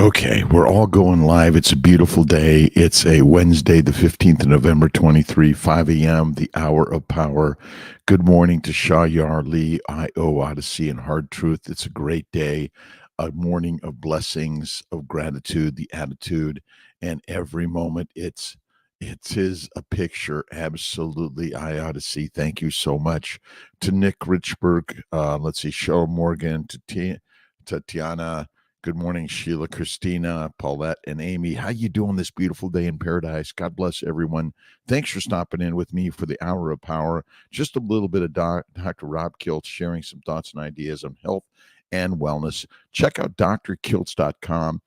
Okay, we're all going live. It's a beautiful day. It's a Wednesday, the 15th of November, 23, 5 a.m., the hour of power. Good morning to Shah Lee, I.O. Odyssey, and Hard Truth. It's a great day, a morning of blessings, of gratitude, the attitude, and every moment it is a picture. Absolutely, I Odyssey. Thank you so much to Nick Richburg. Let's see, Cheryl Morgan, to Tatiana. Good morning, Sheila, Christina, Paulette, and Amy. How you doing this beautiful day in paradise? God bless everyone. Thanks for stopping in with me for the Hour of Power. Just a little bit of Dr. Rob Kiltz sharing some thoughts and ideas on health and wellness. Check out drkiltz.com.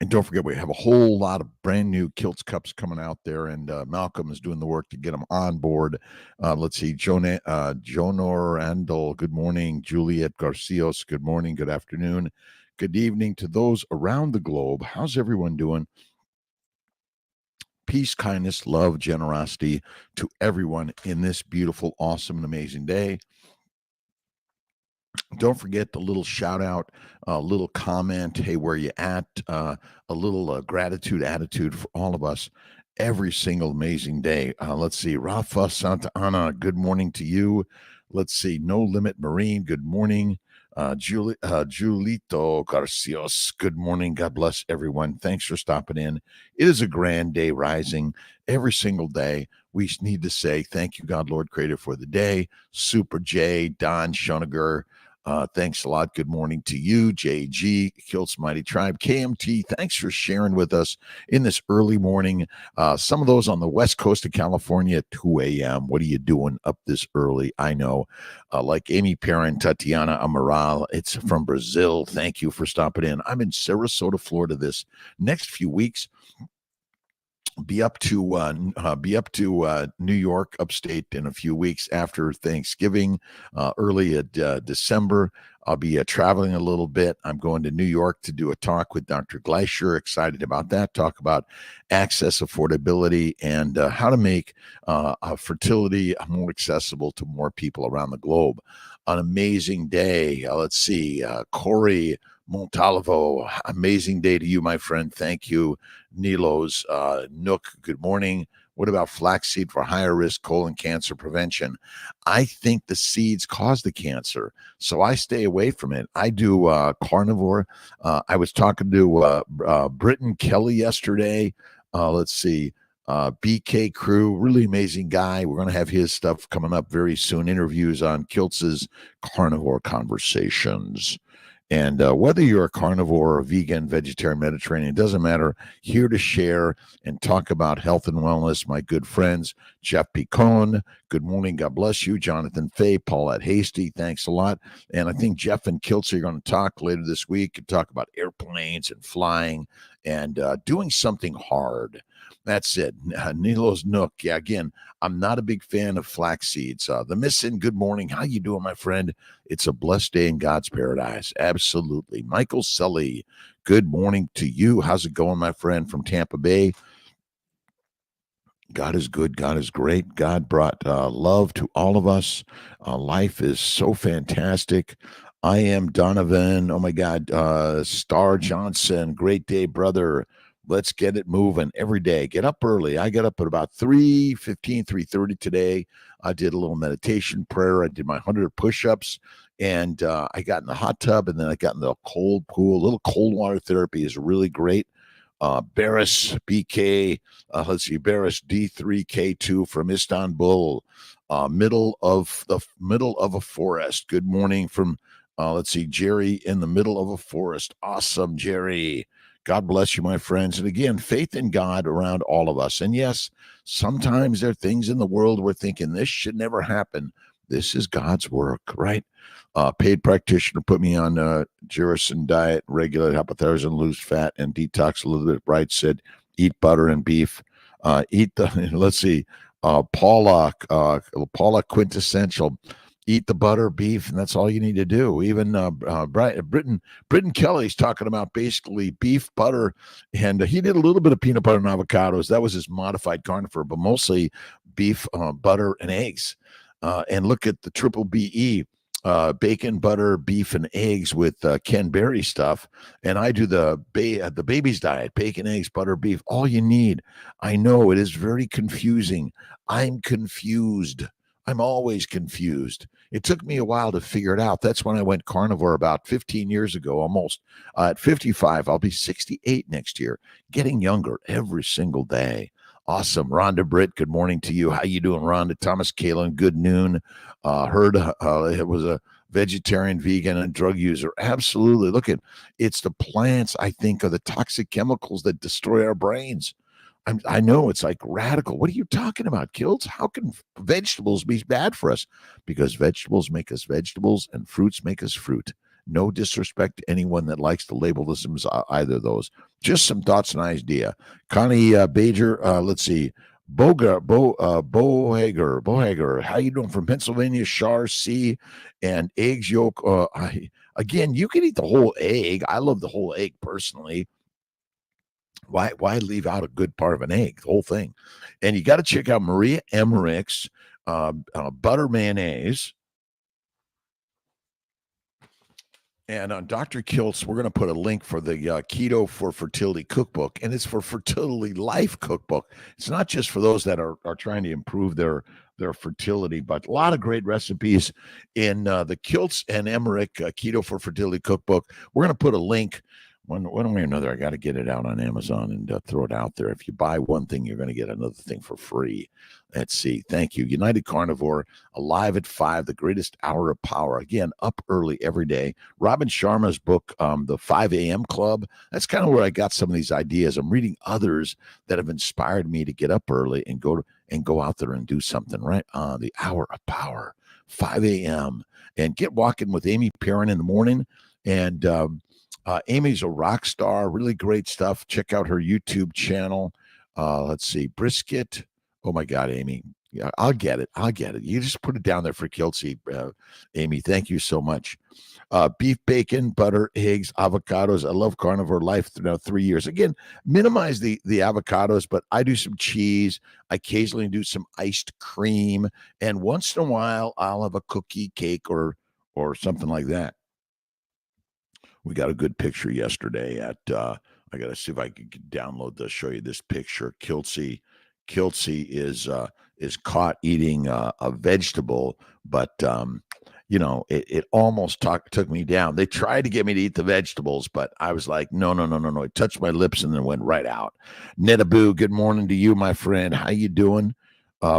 And don't forget, we have a whole lot of brand new Kiltz cups coming out there, and Malcolm is doing the work to get them on board. Let's see, Jonor Andel, good morning. Juliet Garcios, good morning, good afternoon, good evening to those around the globe. How's everyone doing? Peace, kindness, love, generosity to everyone in this beautiful, awesome, and amazing day. Don't forget the little shout out, a little comment. Hey, where you at? A little gratitude attitude for all of us every single amazing day. Let's see. Rafa Santa Ana, good morning to you. Let's see. No Limit Marine, good morning. Julito Garcios, good morning. God bless everyone. Thanks for stopping in. It is a grand day rising every single day. We need to say thank you, God, Lord, Creator, for the day. Super J, Don Schoeniger, thanks a lot. Good morning to you, JG, Kiltz Mighty Tribe, KMT. Thanks for sharing with us in this early morning. Some of those on the west coast of California at 2 a.m. What are you doing up this early? I know. Like Amy Perrin, Tatiana Amaral. It's from Brazil. Thank you for stopping in. I'm in Sarasota, Florida this next few weeks. Be up to New York, upstate, in a few weeks after Thanksgiving, early December. I'll be traveling a little bit. I'm going to New York to do a talk with Dr. Gleischer. Excited about that. Talk about access, affordability, and how to make fertility more accessible to more people around the globe. An amazing day. Let's see, Corey Montalvo, amazing day to you, my friend. Thank you. Nilos, Nook, good morning. What about flaxseed for higher risk colon cancer prevention? I think the seeds cause the cancer, so I stay away from it. I do carnivore. I was talking to Britton Kelly yesterday. Let's see. BK Crew, really amazing guy. We're going to have his stuff coming up very soon. Interviews on Kiltz's Carnivore Conversations. And whether you're a carnivore or a vegan, vegetarian, Mediterranean, it doesn't matter. Here to share and talk about health and wellness, my good friends, Jeff Picone, good morning, God bless you. Jonathan Fay, Paulette Hasty, thanks a lot. And I think Jeff and Kiltz are going to talk later this week and talk about airplanes and flying and doing something hard. That's it. Nilo's Nook. Yeah, again, I'm not a big fan of flax seeds. The Missing, good morning. How you doing, my friend? It's a blessed day in God's paradise. Absolutely. Michael Sully, good morning to you. How's it going, my friend, from Tampa Bay? God is good. God is great. God brought love to all of us. Life is so fantastic. I am Donovan. Oh, my God. Star Johnson. Great day, brother. Let's get it moving every day. Get up early. I got up at about 3:15, 3:30 today. I did a little meditation prayer. I did my 100 push-ups, and I got in the hot tub, and then I got in the cold pool. A little cold water therapy is really great. Barris BK, let's see, Barris D3K2 from Istanbul, middle of a forest. Good morning from, let's see, Jerry in the middle of a forest. Awesome, Jerry. God bless you, my friends. And again, faith in God around all of us. And yes, sometimes there are things in the world we're thinking this should never happen. This is God's work, right? Paid practitioner put me on Jerison diet, regulate hypothyroidism, lose fat, and detox a little bit. Bright said, eat butter and beef. Eat the, let's see, Paula Quintessential. Eat the butter, beef, and that's all you need to do. Even Britton Kelly's talking about basically beef, butter, and he did a little bit of peanut butter and avocados. That was his modified carnivore, but mostly beef, butter, and eggs. And look at the triple BE. bacon, butter, beef, and eggs with Ken Berry stuff, and I do the BEBBIS Diet: bacon, eggs, butter, beef. All you need. I know it is very confusing. I'm confused. I'm always confused. It took me a while to figure it out. That's when I went carnivore about 15 years ago, almost. At 55, I'll be 68 next year. Getting younger every single day. Awesome. Rhonda Britt, good morning to you. How you doing, Rhonda? Thomas Kalen, good noon. Heard it was a vegetarian, vegan, and drug user. Absolutely. Look at it's the plants, I think, are the toxic chemicals that destroy our brains. I know it's like radical. What are you talking about, Kiltz? How can vegetables be bad for us? Because vegetables make us vegetables and fruits make us fruit. No disrespect to anyone that likes to label this as either of those. Just some thoughts and idea. Connie Bajer, let's see. Bohager, how you doing from Pennsylvania? Char C and eggs yolk. Again, you can eat the whole egg. I love the whole egg personally. Why leave out a good part of an egg, the whole thing? And you got to check out Maria Emmerich's butter mayonnaise. And on Dr.Kiltz, we're going to put a link for the Keto for Fertility cookbook, and it's for Fertility Life cookbook. It's not just for those that are trying to improve their fertility, but a lot of great recipes in the Kiltz and Emmerich Keto for Fertility cookbook. We're going to put a link. One way or another, I got to get it out on Amazon and throw it out there. If you buy one thing, you're going to get another thing for free. Let's see. Thank you. United Carnivore, alive at 5, the greatest hour of power. Again, up early every day. Robin Sharma's book, The 5 a.m. Club. That's kind of where I got some of these ideas. I'm reading others that have inspired me to get up early and go out there and do something, right? The hour of power, 5 a.m. And get walking with Amy Perrin in the morning. And Amy's a rock star, really great stuff. Check out her YouTube channel. Let's see, brisket. Oh my God, Amy. Yeah, I'll get it. You just put it down there for Kiltzy, Amy. Thank you so much. Beef, bacon, butter, eggs, avocados. I love carnivore life now 3 years. Again, minimize the avocados, but I do some cheese. I occasionally do some iced cream, and once in a while I'll have a cookie, cake, or something like that. We got a good picture yesterday at I gotta see if I can download this, show you this picture. Kiltzy is caught eating a vegetable, but it almost took me down. They tried to get me to eat the vegetables, but I was like, no. It touched my lips and then went right out. Netaboo, good morning to you, my friend. How you doing?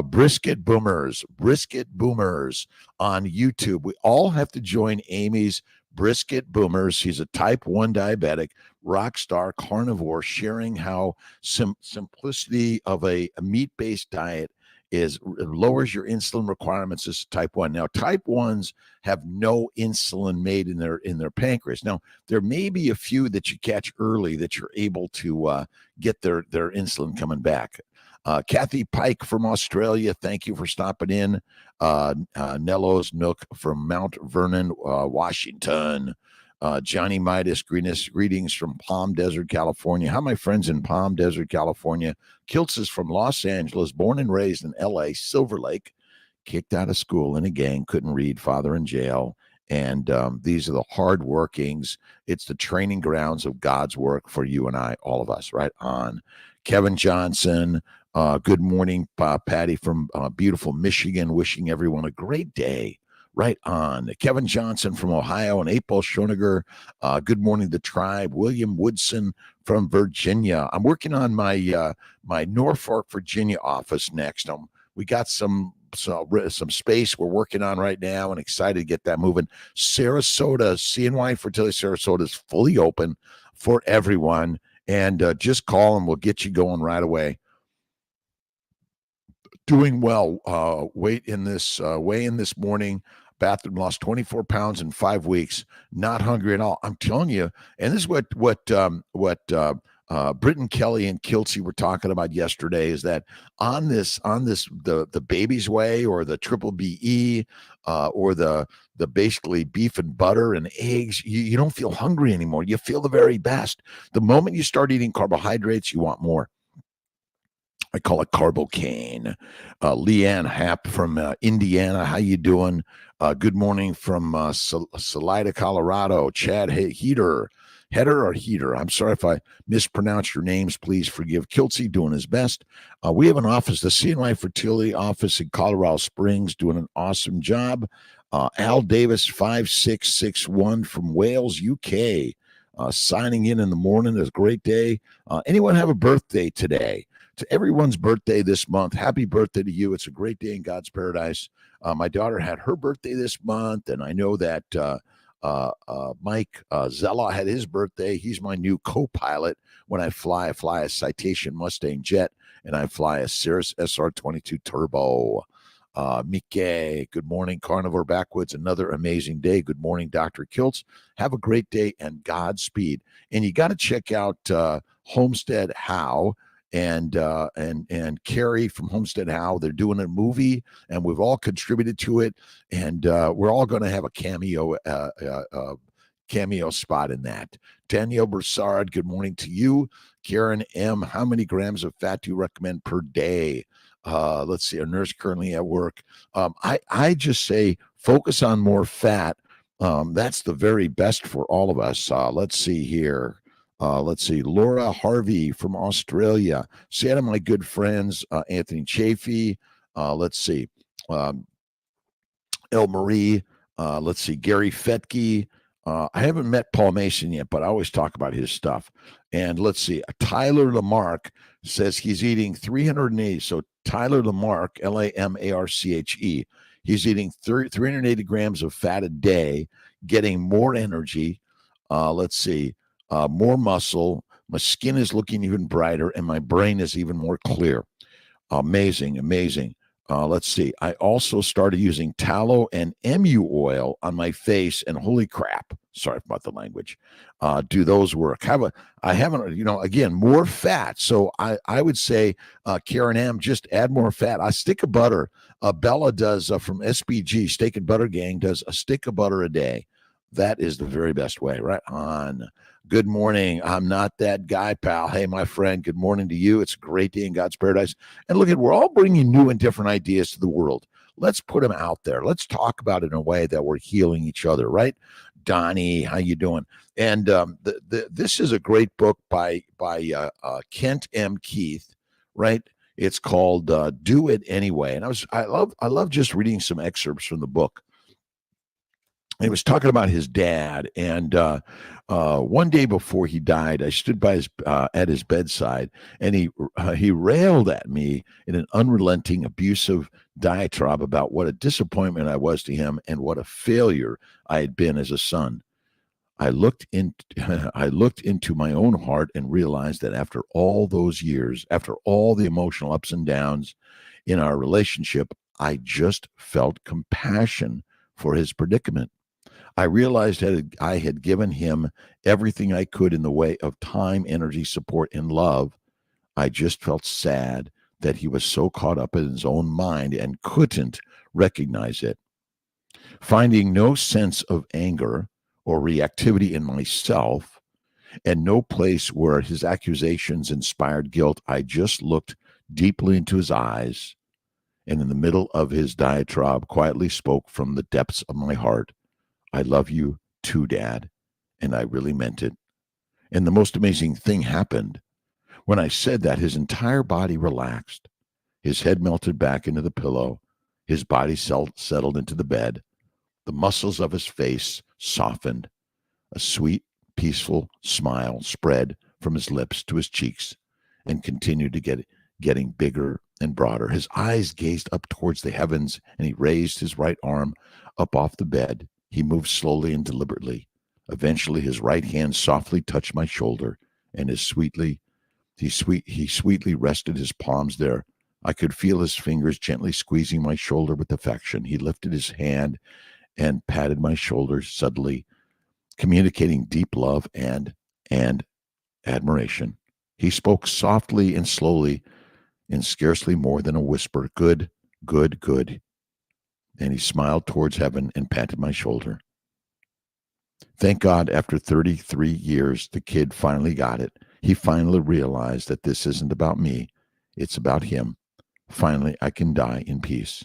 Brisket Boomers on YouTube. We all have to join Amy's Brisket Boomers. She's a type 1 diabetic, rock star carnivore, sharing how simplicity of a meat-based diet lowers your insulin requirements as type 1. Now, type 1s have no insulin made in their pancreas. Now, there may be a few that you catch early that you're able to get their insulin coming back. Kathy Pike from Australia, thank you for stopping in. Nello's Nook from Mount Vernon, Washington. Johnny Midas, greetings from Palm Desert, California. How are my friends in Palm Desert, California? Kiltz is from Los Angeles, born and raised in L.A., Silver Lake. Kicked out of school in a gang, couldn't read, father in jail. And these are the hard workings. It's the training grounds of God's work for you and I, all of us, right on. Kevin Johnson, good morning, Patty from beautiful Michigan, wishing everyone a great day. Right on. Kevin Johnson from Ohio and April Schoeniger. Good morning, the tribe. William Woodson from Virginia. I'm working on my my Norfolk, Virginia office next. We got some space we're working on right now and excited to get that moving. Sarasota, CNY Fertility Sarasota is fully open for everyone. And just call and we'll get you going right away. Doing well. Weigh in this morning. Bathroom, lost 24 pounds in 5 weeks. Not hungry at all. I'm telling you. And this is what Britton Kelly and Kiltzy were talking about yesterday, is that on this the baby's way, or the triple BE, or the basically beef and butter and eggs, you don't feel hungry anymore. You feel the very best. The moment you start eating carbohydrates, you want more. I call it carbocaine. Leanne Happ from Indiana. How you doing? Good morning from Salida, Colorado. Chad Header or Heater. I'm sorry if I mispronounce your names. Please forgive. Kiltzy doing his best. We have an office, the CNY Fertility office in Colorado Springs, doing an awesome job. Al Davis 5661 from Wales, UK, signing in the morning. It's a great day. Anyone have a birthday today? To everyone's birthday this month, happy birthday to you. It's a great day in God's paradise. My daughter had her birthday this month, and I know that Mike Zella had his birthday. He's my new co-pilot when I fly. I fly a Citation Mustang jet, and I fly a Cirrus SR-22 Turbo. Mike, good morning, Carnivore Backwoods. Another amazing day. Good morning, Dr. Kiltz. Have a great day and Godspeed. And you got to check out Homestead How and Carrie from Homestead How. They're doing a movie, and we've all contributed to it, and we're all going to have a cameo spot in that. Danielle Broussard, good morning to you. Karen M., how many grams of fat do you recommend per day? Let's see, a nurse currently at work. I just say focus on more fat. That's the very best for all of us. Let's see here. Let's see, Laura Harvey from Australia. Say hi to my good friends, Anthony Chafee. Let's see, El Marie. Let's see, Gary Fetke. I haven't met Paul Mason yet, but I always talk about his stuff. And let's see, Tyler Lamarck says he's eating 380. So Tyler Lamarck, Lamarche, he's eating 380 grams of fat a day, getting more energy. Let's see. More muscle, my skin is looking even brighter, and my brain is even more clear. Amazing. Let's see. I also started using tallow and MU oil on my face, and holy crap, sorry about the language. Do those work? I haven't, again, more fat. So I would say, Karen M., just add more fat. A stick of butter. Bella does from SBG, Steak and Butter Gang, does a stick of butter a day. That is the very best way. Right on. Good morning. I'm not that guy, pal. Hey, my friend, good morning to you. It's a great day in God's paradise. And look, we're all bringing new and different ideas to the world. Let's put them out there. Let's talk about it in a way that we're healing each other, right? Donnie, how you doing? And this is a great book by Kent M. Keith, right? It's called Do It Anyway. And I love just reading some excerpts from the book. He was talking about his dad, and one day before he died, I stood by at his bedside, and he railed at me in an unrelenting, abusive diatribe about what a disappointment I was to him and what a failure I had been as a son. I looked into my own heart and realized that after all those years, after all the emotional ups and downs in our relationship, I just felt compassion for his predicament. I realized that I had given him everything I could in the way of time, energy, support, and love. I just felt sad that he was so caught up in his own mind and couldn't recognize it. Finding no sense of anger or reactivity in myself, and no place where his accusations inspired guilt, I just looked deeply into his eyes, and in the middle of his diatribe, quietly spoke from the depths of my heart, I love you too, Dad. And I really meant it. And the most amazing thing happened. When I said that, his entire body relaxed. His head melted back into the pillow. His body settled into the bed. The muscles of his face softened. A sweet, peaceful smile spread from his lips to his cheeks and continued to getting bigger and broader. His eyes gazed up towards the heavens, and he raised his right arm up off the bed. He moved slowly and deliberately. Eventually, his right hand softly touched my shoulder, and he sweetly rested his palms there. I could feel his fingers gently squeezing my shoulder with affection. He lifted his hand and patted my shoulder subtly, communicating deep love and admiration. He spoke softly and slowly, in scarcely more than a whisper, "Good, good, good." And he smiled towards heaven and patted my shoulder. Thank God, after 33 years, the kid finally got it. He finally realized that this isn't about me. It's about him. Finally, I can die in peace.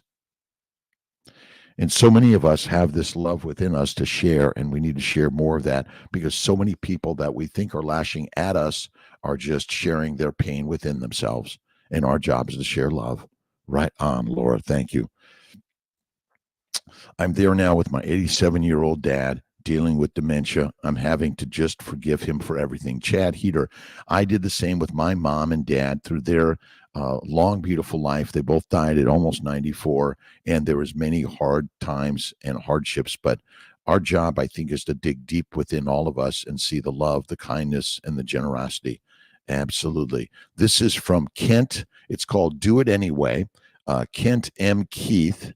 And so many of us have this love within us to share, and we need to share more of that because so many people that we think are lashing at us are just sharing their pain within themselves. And our job is to share love. Right on, Laura. Thank you. I'm there now with my 87-year-old dad dealing with dementia. I'm having to just forgive him for everything. Chad Heater, I did the same with my mom and dad through their long, beautiful life. They both died at almost 94, and there was many hard times and hardships. But our job, I think, is to dig deep within all of us and see the love, the kindness, and the generosity. Absolutely. This is from Kent. It's called Do It Anyway. Kent M. Keith.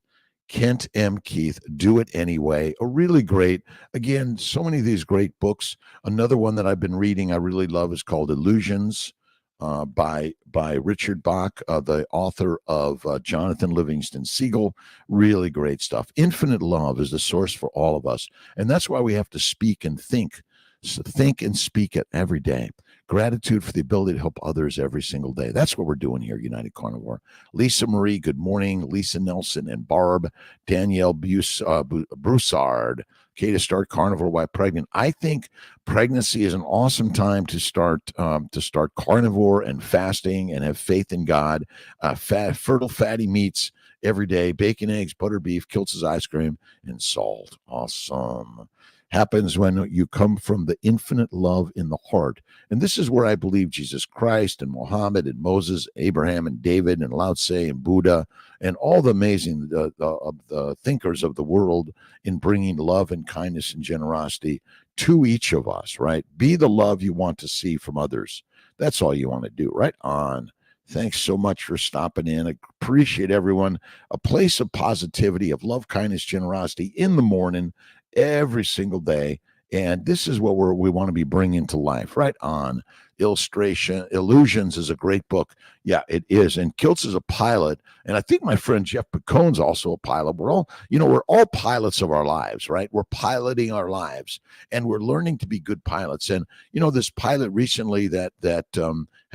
Kent M. Keith, Do It Anyway. A really great, again, so many of these great books. Another one that I've been reading I really love is called Illusions by Richard Bach, the author of Jonathan Livingston Seagull. Really great stuff. Infinite love is the source for all of us. And that's why we have to speak and think. So think and speak it every day. Gratitude for the ability to help others every single day. That's what we're doing here, United Carnivore. Lisa Marie, good morning. Lisa Nelson and Barb. Danielle Broussard. Okay, to start carnivore while pregnant. I think pregnancy is an awesome time to start carnivore and fasting and have faith in God. Fertile fatty meats every day. Bacon, eggs, butter, beef, Kiltz's ice cream, and salt. Awesome. Happens when you come from the infinite love in the heart. And this is where I believe Jesus Christ and Muhammad and Moses, Abraham and David and Lao Tse and Buddha and all the amazing the thinkers of the world in bringing love and kindness and generosity to each of us, right? Be the love you want to see from others. That's all you want to do, right on. Thanks so much for stopping in. I appreciate everyone. A place of positivity, of love, kindness, generosity in the morning, every single day. And this is what we want to be bringing to life. Right on. Illusions is a great book. Yeah, it is. And Kiltz is a pilot. And I think my friend Jeff Picone's also a pilot. We're all pilots of our lives, right? We're piloting our lives and we're learning to be good pilots. And, this pilot recently that had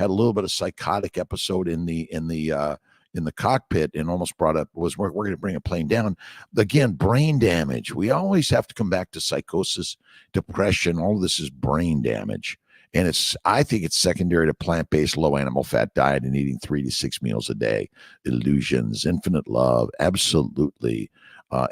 a little bit of psychotic episode in the cockpit and almost brought up was we're going to bring a plane down. Again, brain damage. We always have to come back to psychosis, depression. All of this is brain damage. And I think it's secondary to plant-based low animal fat diet and eating 3 to 6 meals a day. Illusions, infinite love. Absolutely.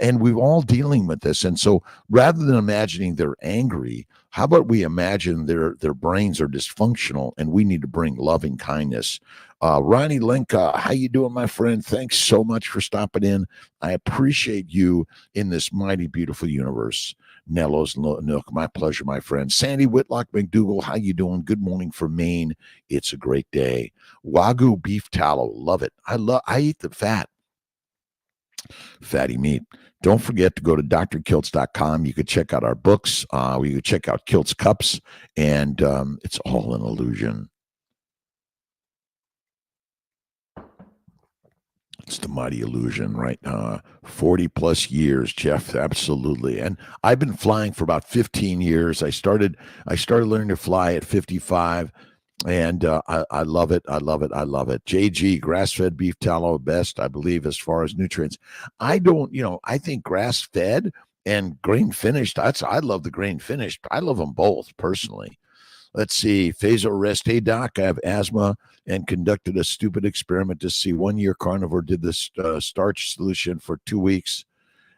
And we're all dealing with this. And so rather than imagining they're angry, how about we imagine their brains are dysfunctional and we need to bring loving kindness. Ronnie Lenka, how you doing, my friend? Thanks so much for stopping in. I appreciate you in this mighty, beautiful universe. Nello's Nook, my pleasure, my friend. Sandy Whitlock McDougall, how you doing? Good morning from Maine. It's a great day. Wagyu beef tallow, love it. I eat the fat. Fatty meat. Don't forget to go to drkiltz.com. You could check out our books. You could check out Kiltz Cups, and it's all an illusion. It's the mighty illusion, right? 40 plus years, Jeff. Absolutely. And I've been flying for about 15 years. I started learning to fly at 55. And I love it. I love it. I love it. JG, grass-fed beef tallow, best, I believe, as far as nutrients. I think grass-fed and grain-finished, I love the grain-finished. I love them both, personally. Let's see. Phaso Rest. Hey, Doc, I have asthma and conducted a stupid experiment to see 1 year carnivore, did this starch solution for 2 weeks.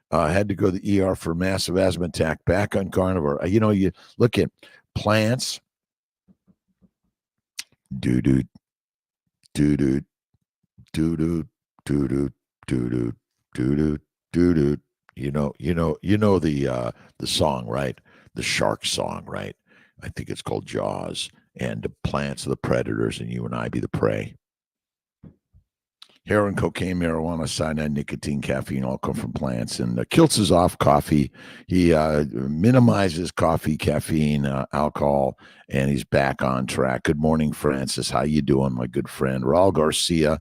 Had to go to the ER for massive asthma attack, back on carnivore. You look at plants. Do-do, do-do, do-do, do-do, do-do, do-do, do-do. The song, right? The shark song, right? I think it's called Jaws. And the plants are the predators, and you and I be the prey. Heroin, cocaine, marijuana, cyanide, nicotine, caffeine all come from plants. And Kiltz is off coffee. He minimizes coffee, caffeine, alcohol, and he's back on track. Good morning, Francis. How you doing, my good friend? Raul Garcia,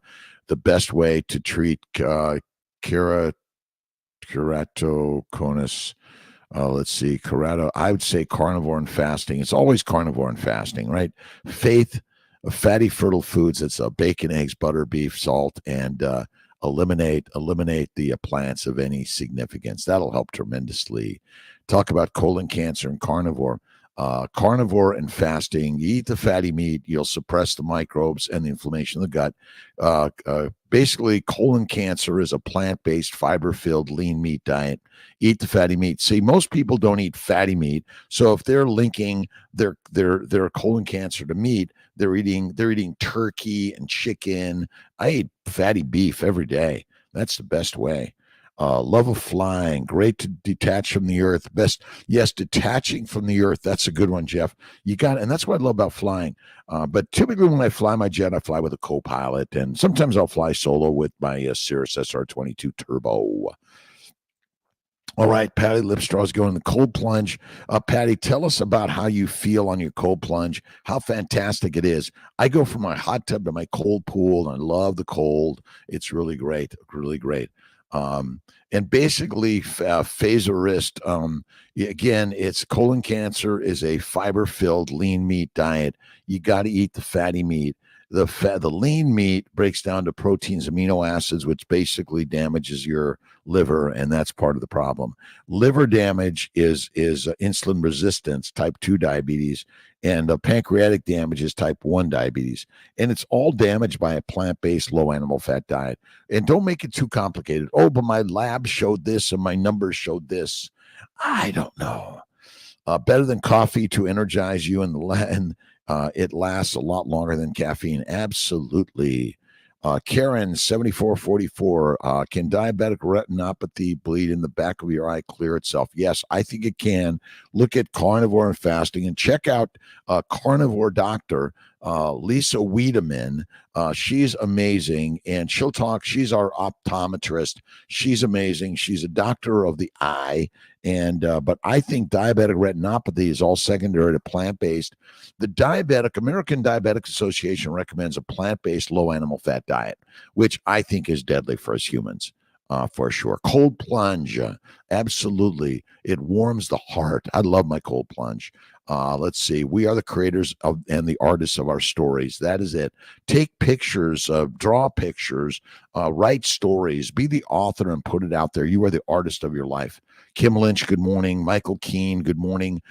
the best way to treat keratoconus. Let's see, Corrado. I would say carnivore and fasting. It's always carnivore and fasting, right? Faith of fatty, fertile foods. It's bacon, eggs, butter, beef, salt, and eliminate the plants of any significance. That'll help tremendously. Talk about colon cancer and carnivore. Carnivore and fasting, you eat the fatty meat, you'll suppress the microbes and the inflammation of the gut. Basically, colon cancer is a plant-based, fiber-filled, lean meat diet. Eat the fatty meat. See, most people don't eat fatty meat, so if they're linking their colon cancer to meat, they're eating turkey and chicken. I eat fatty beef every day. That's the best way. Love of flying, great to detach from the earth. Best, yes, detaching from the earth. That's a good one, Jeff. You got it, and that's what I love about flying. But typically, when I fly my jet, I fly with a co-pilot, and sometimes I'll fly solo with my Cirrus SR-22 Turbo. All right, Patty Lipstraw's going the cold plunge. Patty, tell us about how you feel on your cold plunge, how fantastic it is. I go from my hot tub to my cold pool, and I love the cold. It's really great, really great. And basically, Phaserist, again, it's colon cancer is a fiber-filled lean meat diet. You got to eat the fatty meat. The lean meat breaks down to proteins, amino acids, which basically damages your liver, and that's part of the problem. Liver damage is insulin resistance, type 2 diabetes, and pancreatic damage is type 1 diabetes. And it's all damaged by a plant-based, low animal fat diet. And don't make it too complicated. Oh, but my lab showed this and my numbers showed this. I don't know. Better than coffee to energize you, and it lasts a lot longer than caffeine. Absolutely. Karen, 7444. Can diabetic retinopathy bleed in the back of your eye clear itself? Yes, I think it can. Look at carnivore and fasting and check out Carnivore Doctor, Lisa Wiedemann. She's amazing, and she'll talk. She's our optometrist. She's amazing. She's a doctor of the eye. And but I think diabetic retinopathy is all secondary to plant-based. The American Diabetic Association recommends a plant-based, low animal fat diet, which I think is deadly for us humans, for sure. Cold plunge, absolutely. It warms the heart. I love my cold plunge. Let's see. We are the creators of and the artists of our stories. That is it. Take pictures, draw pictures, write stories, be the author and put it out there. You are the artist of your life. Kim Lynch, good morning. Michael Keene, good morning.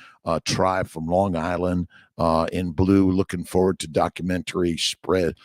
Tribe from Long Island in blue, looking forward to documentary. Spread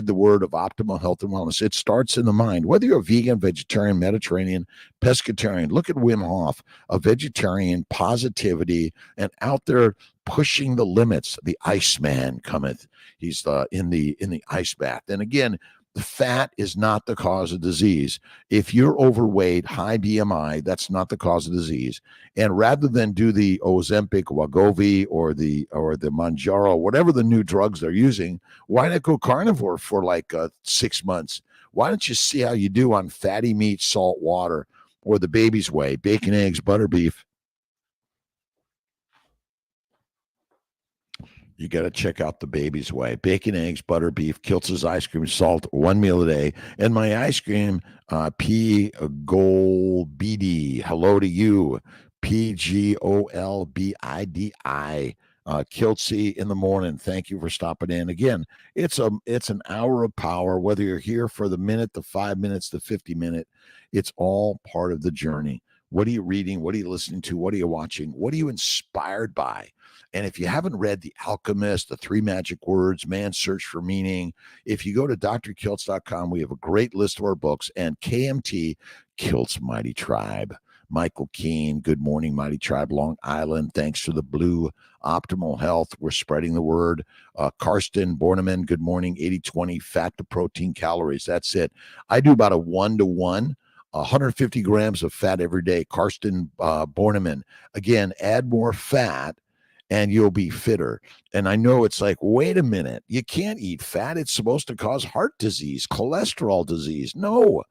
the word of optimal health and wellness. It starts in the mind. Whether you're a vegan, vegetarian, Mediterranean, pescatarian, look at Wim Hof, a vegetarian, positivity, and out there pushing the limits. The Iceman cometh. He's in the ice bath. And again, the fat is not the cause of disease. If you're overweight, high BMI, that's not the cause of disease. And rather than do the Ozempic, Wegovy, or the Mounjaro, whatever the new drugs they're using, why not go carnivore for like 6 months? Why don't you see how you do on fatty meat, salt water, or the baby's way, bacon, eggs, butter, beef? You got to check out the baby's way. Bacon, eggs, butter, beef, Kiltz's ice cream, salt, one meal a day. And my ice cream, P. Golbidi. Hello to you. PGOLBIDI. Kiltzy in the morning. Thank you for stopping in. Again, it's an hour of power, whether you're here for the minute, the 5 minutes, the 50-minute. It's all part of the journey. What are you reading? What are you listening to? What are you watching? What are you inspired by? And if you haven't read The Alchemist, The Three Magic Words, Man's Search for Meaning, if you go to drkiltz.com, we have a great list of our books, and KMT, Kiltz Mighty Tribe. Michael Keene, good morning, Mighty Tribe, Long Island. Thanks for the blue. Optimal Health, we're spreading the word. Karsten Borneman, good morning, 80-20, fat to protein calories. That's it. I do about a 1-to-1. 150 grams of fat every day. Karsten Borneman. Again, add more fat and you'll be fitter. And I know it's like, wait a minute, you can't eat fat. It's supposed to cause heart disease, cholesterol disease. No,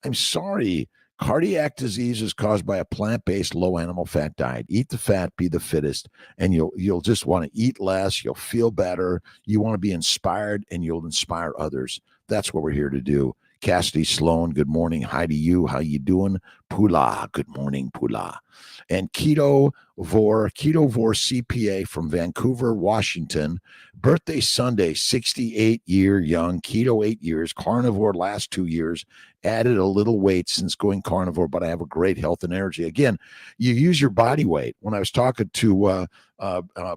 I'm sorry. Cardiac disease is caused by a plant-based, low animal fat diet. Eat the fat, be the fittest, and you'll just want to eat less. You'll feel better. You want to be inspired, and you'll inspire others. That's what we're here to do. Cassidy Sloan, good morning. Hi to you. How you doing? Pula, good morning, Pula. And Ketovore CPA from Vancouver, Washington. Birthday Sunday, 68-year young, keto 8 years, carnivore last 2 years, added a little weight since going carnivore, but I have a great health and energy. Again, you use your body weight. When I was talking to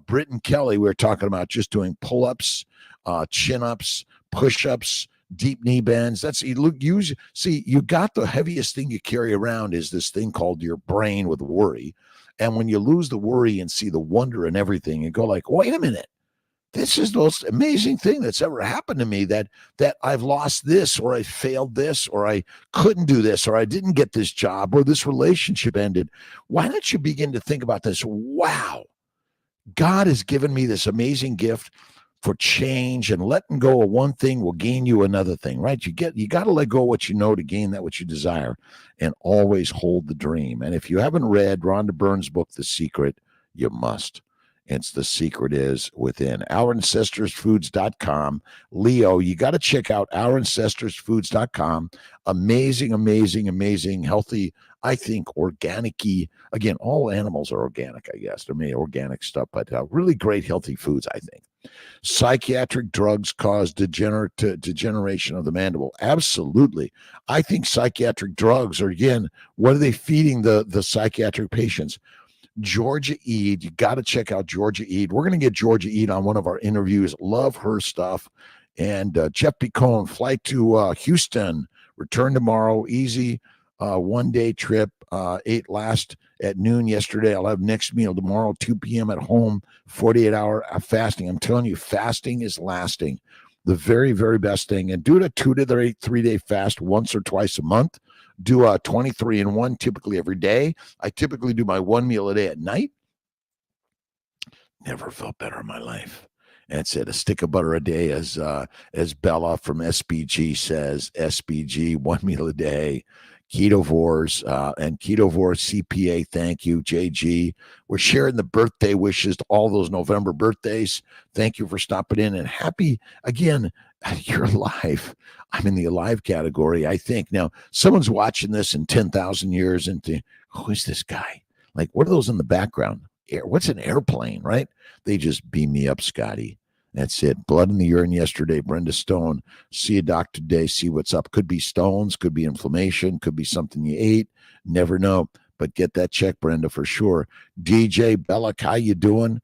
Britt and Kelly, we were talking about just doing pull-ups, chin-ups, push-ups, deep knee bends. You got the heaviest thing you carry around is this thing called your brain with worry. And when you lose the worry and see the wonder in everything, you go like, wait a minute. This is the most amazing thing that's ever happened to me, that I've lost this, or I failed this, or I couldn't do this, or I didn't get this job, or this relationship ended. Why don't you begin to think about this? Wow, God has given me this amazing gift for change, and letting go of one thing will gain you another thing, right? You got to let go of what you know to gain that which you desire, and always hold the dream. And if you haven't read Rhonda Byrne's book, The Secret, you must. It's The Secret is Within. OurAncestorsFoods.com. Leo, you got to check out OurAncestorsFoods.com. Amazing, amazing, amazing, healthy, I think organic-y. Again, all animals are organic, I guess. They're made organic stuff, but really great, healthy foods, I think. Psychiatric drugs cause degeneration of the mandible. Absolutely. I think psychiatric drugs are, again, what are they feeding the psychiatric patients? Georgia Ede, you got to check out Georgia Ede. We're going to get Georgia Ede on one of our interviews. Love her stuff. And Jeff Picone, flight to Houston, return tomorrow. Easy, one-day trip. Ate last at noon yesterday. I'll have next meal tomorrow, 2 p.m. at home, 48-hour fasting. I'm telling you, fasting is lasting. The very, very best thing. And do it a 2 to 3-day fast once or twice a month. Do a 23-in-1 typically every day. I typically do my one meal a day at night. Never felt better in my life. That's it. A stick of butter a day, as Bella from SBG says. SBG, one meal a day. Ketovores and Ketovore CPA. Thank you, JG. We're sharing the birthday wishes to all those November birthdays. Thank you for stopping in, and happy again. You're alive. I'm in the alive category, I think. Now, someone's watching this in 10,000 years and think, who is this guy? Like, what are those in the background? What's an airplane, right? They just beam me up, Scotty. That's it. Blood in the urine yesterday. Brenda Stone. See a doctor today. See what's up. Could be stones. Could be inflammation. Could be something you ate. Never know. But get that check, Brenda, for sure. DJ Bellick, how you doing?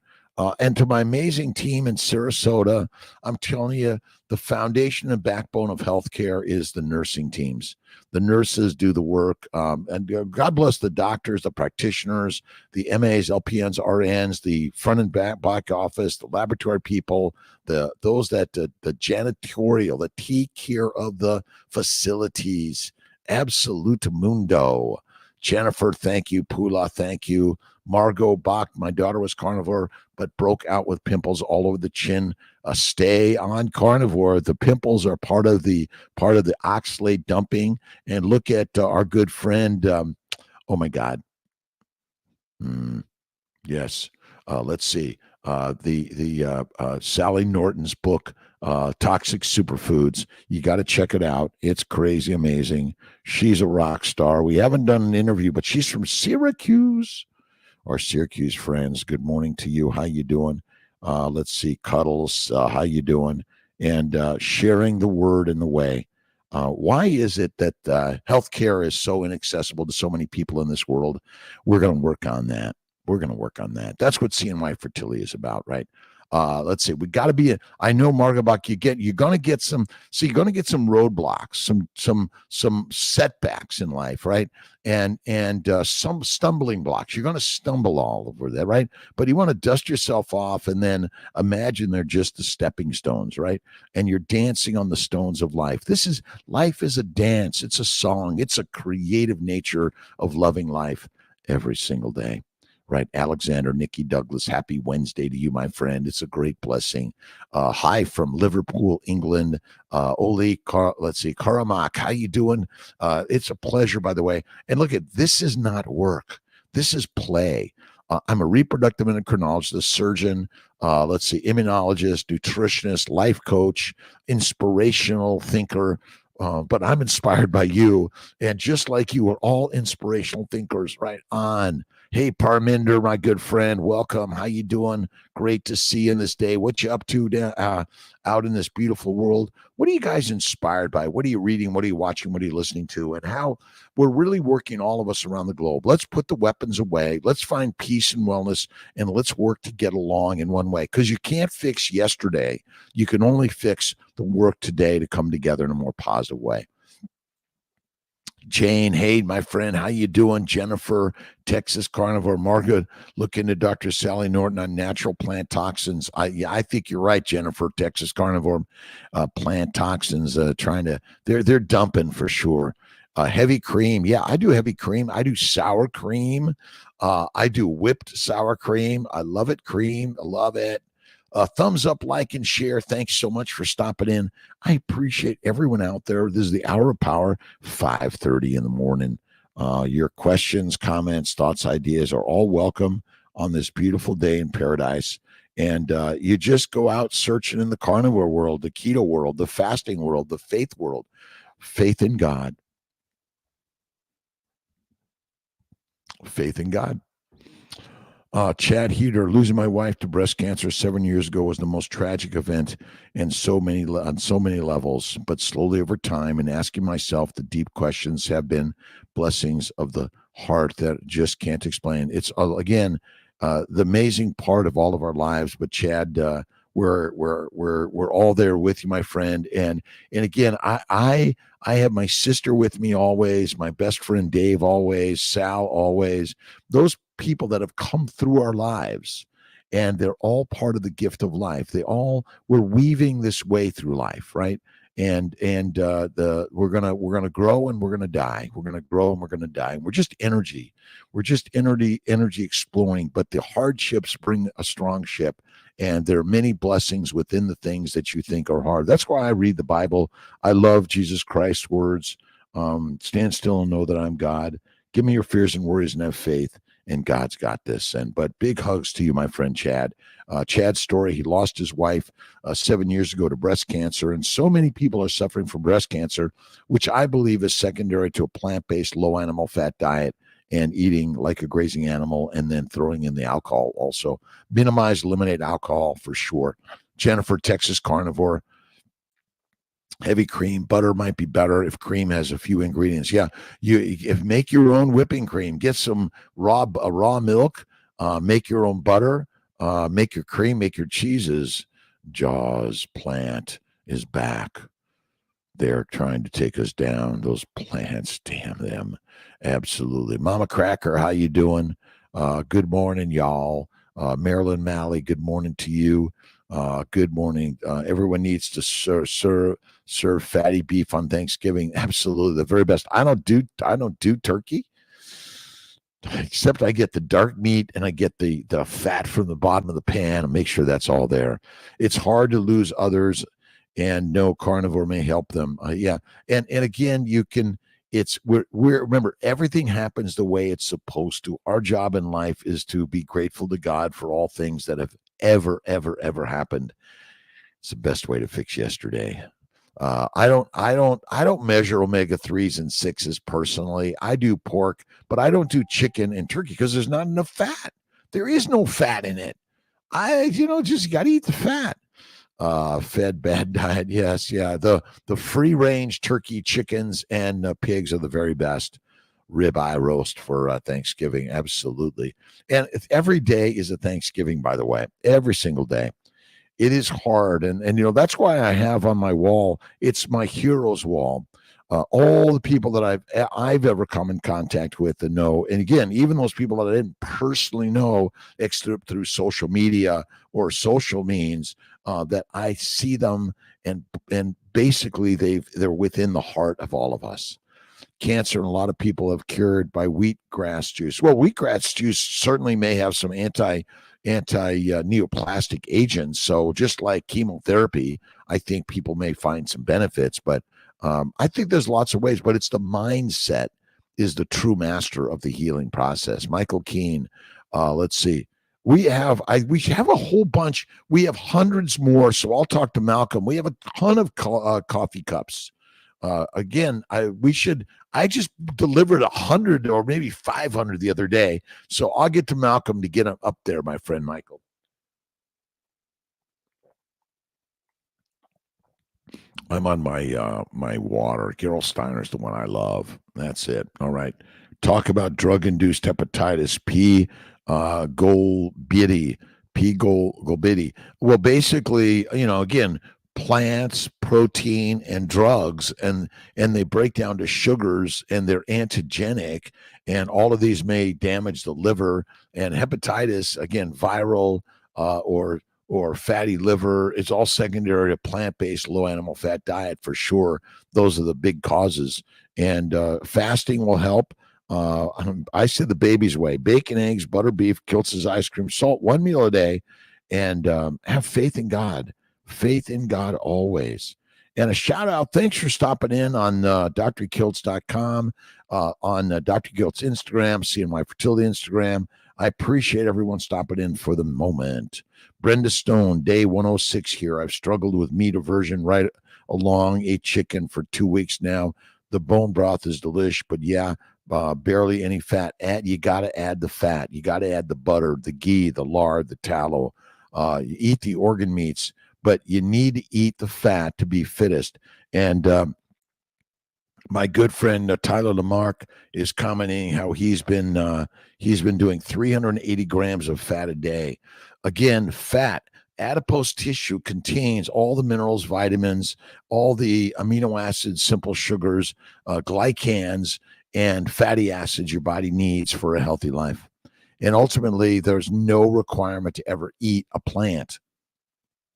And to my amazing team in Sarasota, I'm telling you, the foundation and backbone of healthcare is the nursing teams. The nurses do the work. And God bless the doctors, the practitioners, the MAs, LPNs, RNs, the front and back office, the laboratory people, those that the janitorial, that take care of the facilities. Absolute mundo. Jennifer, thank you. Pula, thank you. Margot Bach, my daughter was carnivore, but broke out with pimples all over the chin. Stay on carnivore. The pimples are part of the oxalate dumping. And look at our good friend. Oh my God. Yes. Let's see. Sally Norton's book, Toxic Superfoods. You got to check it out. It's crazy amazing. She's a rock star. We haven't done an interview, but she's from Syracuse. Our Syracuse friends, good morning to you. How you doing? Let's see, Cuddles, how you doing? And sharing the word in the way. Why is it that healthcare is so inaccessible to so many people in this world? We're going to work on that. We're going to work on that. That's what CNY Fertility is about, right? Let's see. We got to be. I know, Margot Bach. You're going to get some. So you're going to get some roadblocks, some setbacks in life, right? And some stumbling blocks. You're going to stumble all over that, right? But you want to dust yourself off and then imagine they're just the stepping stones, right? And you're dancing on the stones of life. Life is a dance. It's a song. It's a creative nature of loving life every single day. Right, Alexander, Nikki Douglas, happy Wednesday to you, my friend. It's a great blessing. Hi from Liverpool, England. Oli, let's see, Karamak, how you doing? It's a pleasure, by the way. And look this is not work. This is play. I'm a reproductive endocrinologist, a surgeon, immunologist, nutritionist, life coach, inspirational thinker, but I'm inspired by you. And just like you are all inspirational thinkers, right on. Hey, Parminder, my good friend, welcome. How you doing? Great to see you in this day. What you up to out in this beautiful world? What are you guys inspired by? What are you reading? What are you watching? What are you listening to? And how we're really working, all of us around the globe. Let's put the weapons away. Let's find peace and wellness, and let's work to get along in one way. Because you can't fix yesterday. You can only fix the work today to come together in a more positive way. Jane, hey, my friend, how you doing? Jennifer, Texas Carnivore Market, look into Dr. Sally Norton on natural plant toxins. I think you're right, Jennifer, Texas Carnivore plant toxins. They're dumping for sure. Heavy cream, yeah, I do heavy cream. I do sour cream. I do whipped sour cream. I love it. Cream, I love it. Thumbs up, like, and share. Thanks so much for stopping in. I appreciate everyone out there. This is the Hour of Power, 5:30 in the morning. Your questions, comments, thoughts, ideas are all welcome on this beautiful day in paradise. And you just go out searching in the carnivore world, the keto world, the fasting world, the faith world. Faith in God. Faith in God. Chad Heater, losing my wife to breast cancer 7 years ago was the most tragic event on so many levels. But slowly over time and asking myself the deep questions have been blessings of the heart that just can't explain. It's again the amazing part of all of our lives. But Chad, we're all there with you, my friend. And again, I have my sister with me always, my best friend Dave always, Sal always. Those people that have come through our lives, and they're all part of the gift of life. We're weaving this way through life, right? And we're gonna grow and we're gonna die. We're gonna grow and we're gonna die. We're just energy. We're just energy exploring. But the hardships bring a strong ship, and there are many blessings within the things that you think are hard. That's why I read the Bible. I love Jesus Christ's words. Stand still and know that I'm God. Give me your fears and worries and have faith. And God's got this. But big hugs to you, my friend Chad. Chad's story, he lost his wife 7 years ago to breast cancer. And so many people are suffering from breast cancer, which I believe is secondary to a plant-based, low animal fat diet and eating like a grazing animal, and then throwing in the alcohol also. Minimize, eliminate alcohol for sure. Jennifer, Texas Carnivore. Heavy cream, butter might be better if cream has a few ingredients. Yeah, make your own whipping cream. Get some raw milk. Make your own butter. Make your cream. Make your cheeses. Jaws plant is back. They're trying to take us down. Those plants, damn them. Absolutely. Mama Cracker, how you doing? Good morning, y'all. Marilyn Malley, good morning to you. Good morning. Everyone needs to serve fatty beef on Thanksgiving. Absolutely, the very best. I don't do turkey, except I get the dark meat and I get the fat from the bottom of the pan and make sure that's all there. It's hard to lose others, and no carnivore may help them. Yeah, and again, you can. We're remember, everything happens the way it's supposed to. Our job in life is to be grateful to God for all things that have ever happened. It's the best way to fix yesterday. I don't measure omega-3s and 6s personally. I do pork, but I don't do chicken and turkey because there's not enough fat. There is no fat in it. Just got to eat the fat. Fed bad diet. Yes. Yeah. The free range turkey, chickens, and pigs are the very best. Ribeye roast for Thanksgiving. Absolutely. And every day is a Thanksgiving, by the way, every single day. It is hard. And that's why I have on my wall, it's my heroes wall. All the people that I've ever come in contact with and know. And again, even those people that I didn't personally know, except through social media or social means, that I see them, and basically they're within the heart of all of us. Cancer, and a lot of people have cured by wheatgrass juice. Well, wheatgrass juice certainly may have some anti neoplastic agents. So just like chemotherapy, I think people may find some benefits, but I think there's lots of ways, but it's the mindset is the true master of the healing process. Michael Keene, let's see. We have a whole bunch. We have hundreds more. So I'll talk to Malcolm. We have a ton of coffee cups. Again, I just delivered 100 or maybe 500 the other day. So I'll get to Malcolm to get him up there, my friend Michael. I'm on my water. Gerolsteiner's the one I love. That's it. All right. Talk about drug-induced hepatitis. Golbidi. Golbidi. Well, basically, again, plants, protein, and drugs, and they break down to sugars, and they're antigenic, and all of these may damage the liver. And hepatitis, again, viral or fatty liver. It's all secondary to plant-based low animal fat diet for sure. Those are the big causes. And fasting will help. I said the baby's way: bacon, eggs, butter, beef, Kiltz's ice cream, salt, one meal a day, and have faith in God. Faith in God always. And a shout out. Thanks for stopping in on drkiltz.com, on Dr. Kiltz Instagram, seeing my fertility Instagram. I appreciate everyone stopping in for the moment. Brenda Stone, day 106 here. I've struggled with meat aversion right along. Ate chicken for 2 weeks now. The bone broth is delish, but yeah, barely any fat. You got to add the fat. You got to add the butter, the ghee, the lard, the tallow. You eat the organ meats, but you need to eat the fat to be fittest. And my good friend Tyler Lamarck is commenting how he's been doing 380 grams of fat a day. Again, fat, adipose tissue contains all the minerals, vitamins, all the amino acids, simple sugars, glycans, and fatty acids your body needs for a healthy life. And ultimately, there's no requirement to ever eat a plant.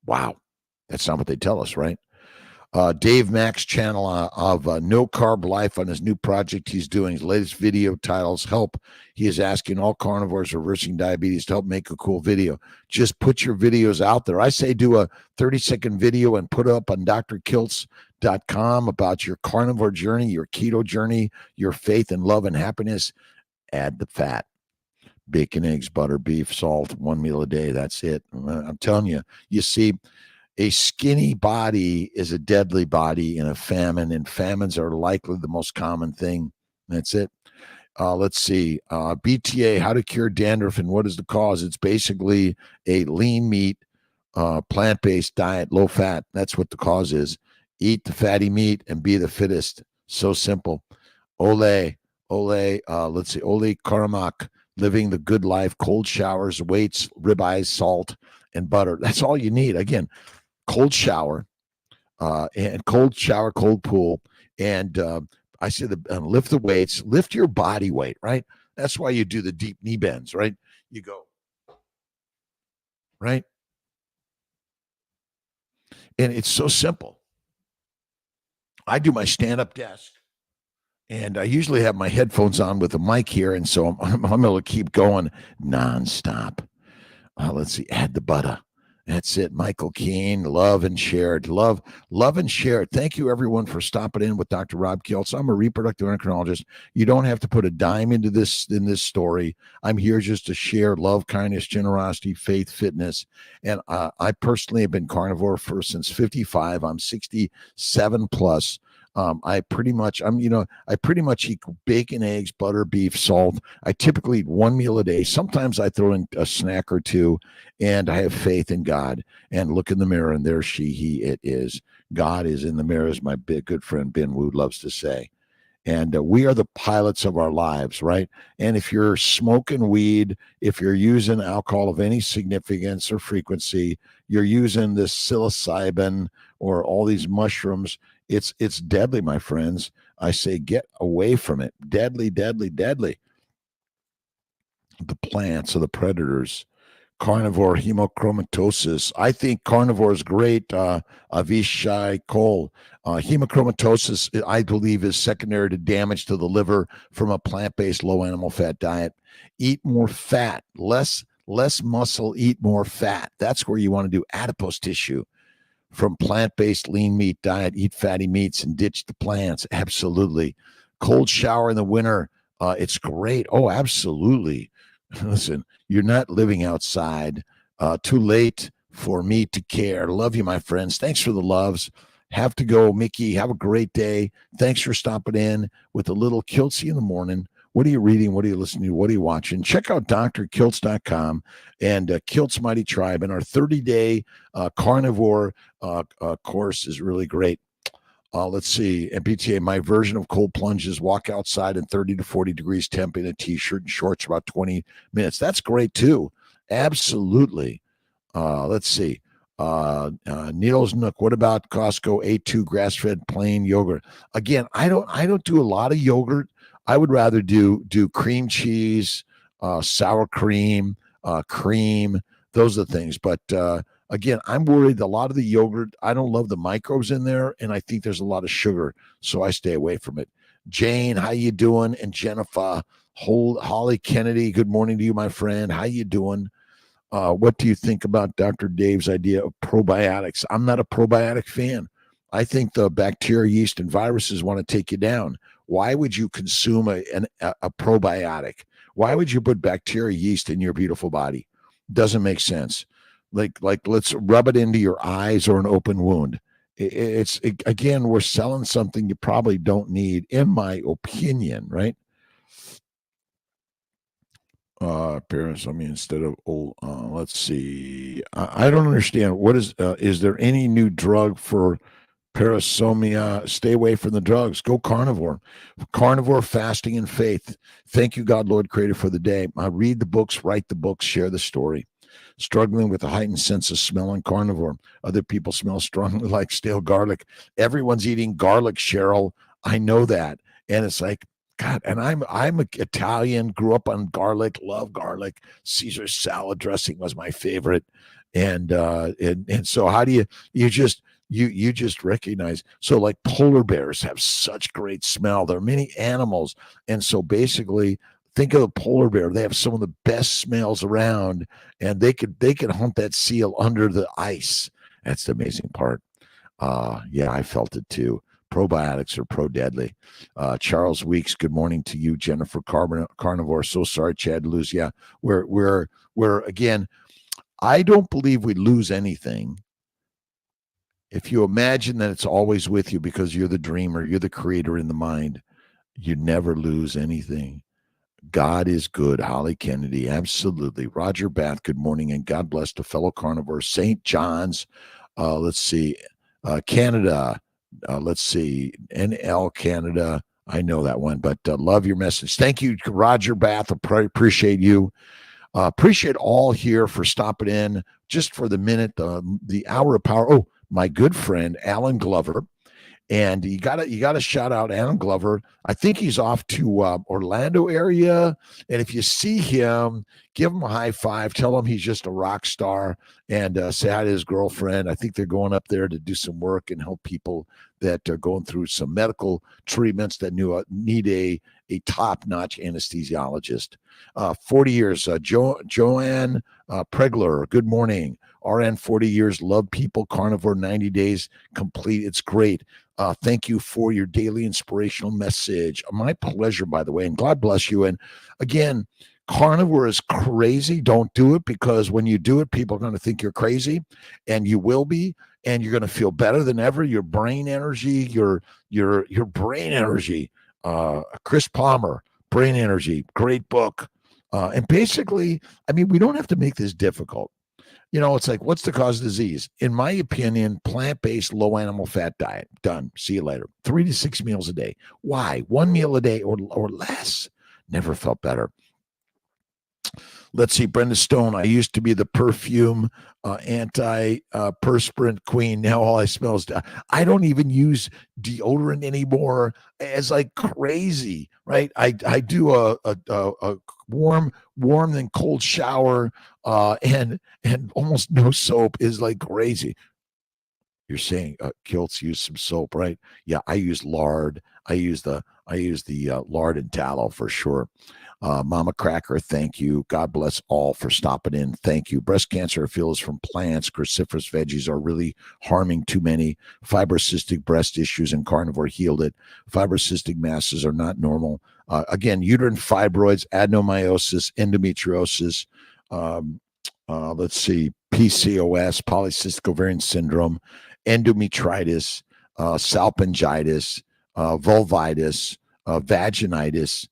Wow, that's not what they tell us, right? Dave Mack's channel of No Carb Life on his new project he's doing. His latest video titles help. He is asking all carnivores reversing diabetes to help make a cool video. Just put your videos out there. I say do a 30-second video and put it up on drkiltz.com about your carnivore journey, your keto journey, your faith and love and happiness. Add the fat. Bacon, eggs, butter, beef, salt, one meal a day. That's it. I'm telling you, you see, a skinny body is a deadly body in a famine, and famines are likely the most common thing. That's it. Let's see. BTA, how to cure dandruff and what is the cause? It's basically a lean meat, plant-based diet, low fat. That's what the cause is. Eat the fatty meat and be the fittest. So simple. Let's see. Ole Karamak, living the good life, cold showers, weights, ribeyes, salt, and butter. That's all you need. Again, cold shower, cold pool. And I said, lift the weights, lift your body weight, right? That's why you do the deep knee bends, right? You go, right? And it's so simple. I do my stand-up desk, and I usually have my headphones on with a mic here, and so I'm able to keep going nonstop. Let's see, add the butter. That's it. Michael Keene, love and shared. Love and shared. Thank you, everyone, for stopping in with Dr. Rob Kiltz. I'm a reproductive endocrinologist. You don't have to put a dime into this in this story. I'm here just to share love, kindness, generosity, faith, fitness. And I personally have been carnivore since 55. I'm 67 plus. I pretty much eat bacon, eggs, butter, beef, salt. I typically eat one meal a day. Sometimes I throw in a snack or two, and I have faith in God and look in the mirror, and there it is. God is in the mirror, as my good friend Ben Wu loves to say. And we are the pilots of our lives, right? And if you're smoking weed, if you're using alcohol of any significance or frequency, you're using this psilocybin or all these mushrooms, it's deadly, my friends. I say get away from it. Deadly, deadly, deadly. The plants are the predators. Carnivore hemochromatosis. I think carnivore is great. Avishai Cole. Hemochromatosis, I believe, is secondary to damage to the liver from a plant-based low animal fat diet. Eat more fat, less muscle, eat more fat. That's where you want to do adipose tissue. From plant-based lean meat diet, eat fatty meats and ditch the plants. Absolutely. Cold shower in the winter. It's great. Oh, absolutely. Listen, you're not living outside. Too late for me to care. Love you, my friends. Thanks for the loves. have to go. Mickey, have a great day. Thanks for stopping in with a little Kiltzy in the morning. What are you reading? What are you listening to? What are you watching? Check out drkiltz.com and Kiltz Mighty Tribe. And our 30-day carnivore course is really great. Let's see. MBTA, my version of cold plunges, walk outside in 30 to 40 degrees temp in a t-shirt and shorts for about 20 minutes. That's great too. Absolutely. Let's see. Needles Nook. What about Costco A2 grass-fed plain yogurt? Again, I don't do a lot of yogurt. I would rather do cream cheese, sour cream, cream. Those are the things. But again, I'm worried a lot of the yogurt, I don't love the microbes in there, and I think there's a lot of sugar, so I stay away from it. Jane, how you doing? And Jennifer, Holly Kennedy, good morning to you, my friend. How you doing? What do you think about Dr. Dave's idea of probiotics? I'm not a probiotic fan. I think the bacteria, yeast, and viruses want to take you down. Why would you consume a probiotic? Why would you put bacteria, yeast in your beautiful body? Doesn't make sense. Like let's rub it into your eyes or an open wound. Again, we're selling something you probably don't need, in my opinion, right? Parents, I mean, instead of old, let's see. I don't understand. What is there any new drug for parasomnia? Stay away from the drugs. Go carnivore. Carnivore, fasting, and faith. Thank you, God, Lord, Creator, for the day. Read the books, write the books, share the story. Struggling with a heightened sense of smell and carnivore. Other people smell strongly like stale garlic. Everyone's eating garlic, Cheryl. I know that. And it's like, God, and I'm Italian, grew up on garlic, love garlic. Caesar salad dressing was my favorite. And so how do you just recognize, so like polar bears have such great smell. There are many animals. And so basically, think of a polar bear. They have some of the best smells around, and they could hunt that seal under the ice. That's the amazing part. Yeah, I felt it too. Probiotics are pro-deadly. Charles Weeks, good morning to you. Jennifer Carnivore, so sorry, Chad, to lose. Yeah, we're again, I don't believe we lose anything if you imagine that it's always with you, because you're the dreamer, you're the creator in the mind. You never lose anything. God is good. Holly Kennedy, absolutely. Roger Bath, good morning, and God bless to fellow carnivore. St. John's, let's see, Canada, let's see, NL Canada. I know that one, but love your message. Thank you, Roger Bath. Appreciate you. Appreciate all here for stopping in just for the minute, the hour of power. Oh, my good friend, Alan Glover. And you gotta shout out Alan Glover. I think he's off to Orlando area. And if you see him, give him a high five. Tell him he's just a rock star, and say hi to his girlfriend. I think they're going up there to do some work and help people that are going through some medical treatments that need a top-notch anesthesiologist. 40 years. Joanne Pregler, good morning. RN 40 years, love people, carnivore 90 days complete. It's great. Thank you for your daily inspirational message. My pleasure, by the way, and God bless you. And again, carnivore is crazy. Don't do it, because when you do it, people are going to think you're crazy, and you will be, and you're going to feel better than ever. Your brain energy, your brain energy. Chris Palmer, Brain Energy, great book. And basically, I mean, we don't have to make this difficult. You know, it's like, what's the cause of disease? In my opinion, plant-based, low animal fat diet. Done. See you later. 3 to 6 meals a day. Why? 1 meal a day or less. Never felt better. Let's see, Brenda Stone. I used to be the perfume anti-perspirant queen. Now all I smell is. I don't even use deodorant anymore. It's like crazy, right? I do a warm than cold shower, and almost no soap is like crazy. You're saying Kiltz use some soap, right? Yeah, I use lard. I use the lard and tallow for sure. Mama Cracker, thank you. God bless all for stopping in. Thank you. Breast cancer feels from plants. Cruciferous veggies are really harming too many. Fibrocystic breast issues and carnivore healed it. Fibrocystic masses are not normal. Again, uterine fibroids, adenomyosis, endometriosis. Let's see, PCOS, polycystic ovarian syndrome, endometritis. salpingitis, vulvitis, vaginitis,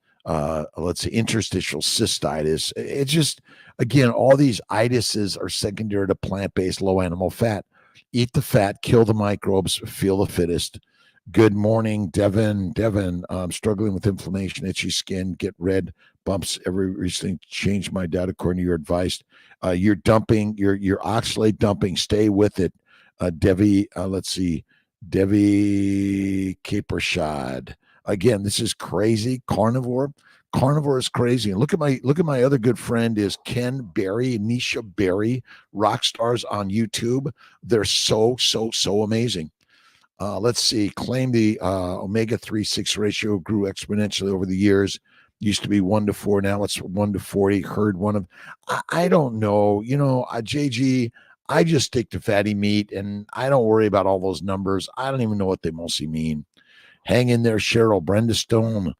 let's say interstitial cystitis. It's just, again, all these itises are secondary to plant-based low animal fat. Eat the fat, kill the microbes, feel the fittest. Good morning, Devin. Devin, struggling with inflammation, itchy skin, get red bumps every recently. Change my diet according to your advice. You're dumping, your oxalate dumping. Stay with it. Devi, let's see, Devi Capershad. Again, this is crazy. Carnivore. Carnivore is crazy. And look at my other good friend is Ken Berry, Nisha Berry, rock stars on YouTube. They're so amazing. Let's see. Claim the omega-3/6 ratio grew exponentially over the years. Used to be 1-4. Now it's 1-40. Heard one of, I don't know. JG, I just stick to fatty meat and I don't worry about all those numbers. I don't even know what they mostly mean. Hang in there, Cheryl. Brenda Stone.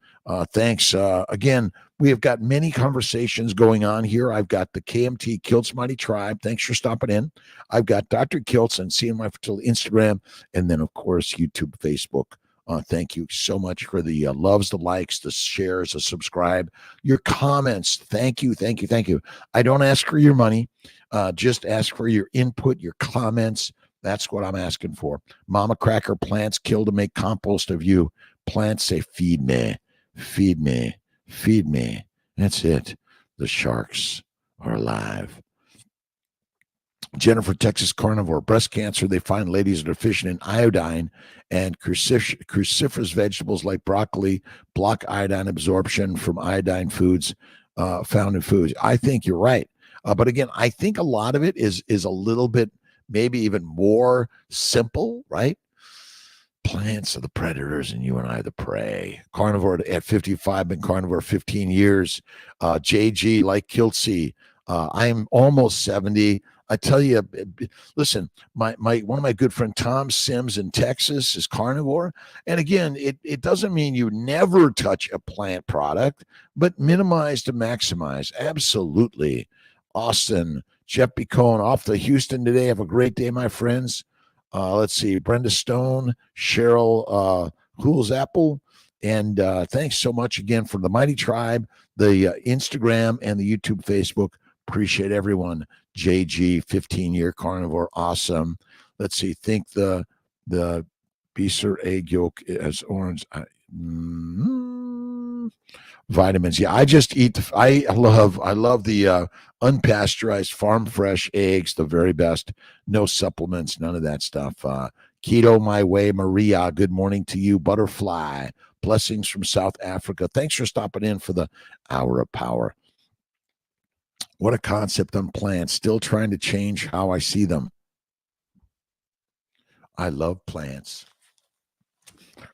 Thanks. Again, we have got many conversations going on here. I've got the KMT Kiltz Mighty Tribe. Thanks for stopping in. I've got Dr. Kiltz and Seeing My Fertility Instagram, and then, of course, YouTube, Facebook. Thank you so much for the loves, the likes, the shares, the subscribe, your comments. Thank you. I don't ask for your money. Just ask for your input, your comments. That's what I'm asking for. Mama Cracker, plants kill to make compost of you. Plants say, feed me, feed me, feed me. That's it. The sharks are alive. Jennifer, Texas carnivore. Breast cancer, they find ladies are deficient in iodine, and cruciferous vegetables like broccoli block iodine absorption from iodine foods found in foods. I think you're right. But again, I think a lot of it is a little bit, maybe even more simple, right? Plants are the predators and you and I are the prey. Carnivore at 55, been carnivore 15 years. JG, like Kiltzy, I'm almost 70. I tell you, listen, my one of my good friend Tom Sims in Texas is carnivore. And again, it doesn't mean you never touch a plant product, but minimize to maximize. Absolutely. Austin, Jeff Bicone off to Houston today. Have a great day, my friends. Let's see, Brenda Stone, Cheryl Hools Apple, and thanks so much again from the Mighty Tribe, the Instagram and the YouTube, Facebook. Appreciate everyone. JG, 15-year carnivore, awesome. Let's see, think the Beeser egg yolk as orange. Vitamins. Yeah, I just eat. I love the unpasteurized farm fresh eggs, the very best. No supplements, none of that stuff. Keto my way, Maria. Good morning to you, Butterfly. Blessings from South Africa. Thanks for stopping in for the Hour of Power. What a concept on plants. Still trying to change how I see them. I love plants.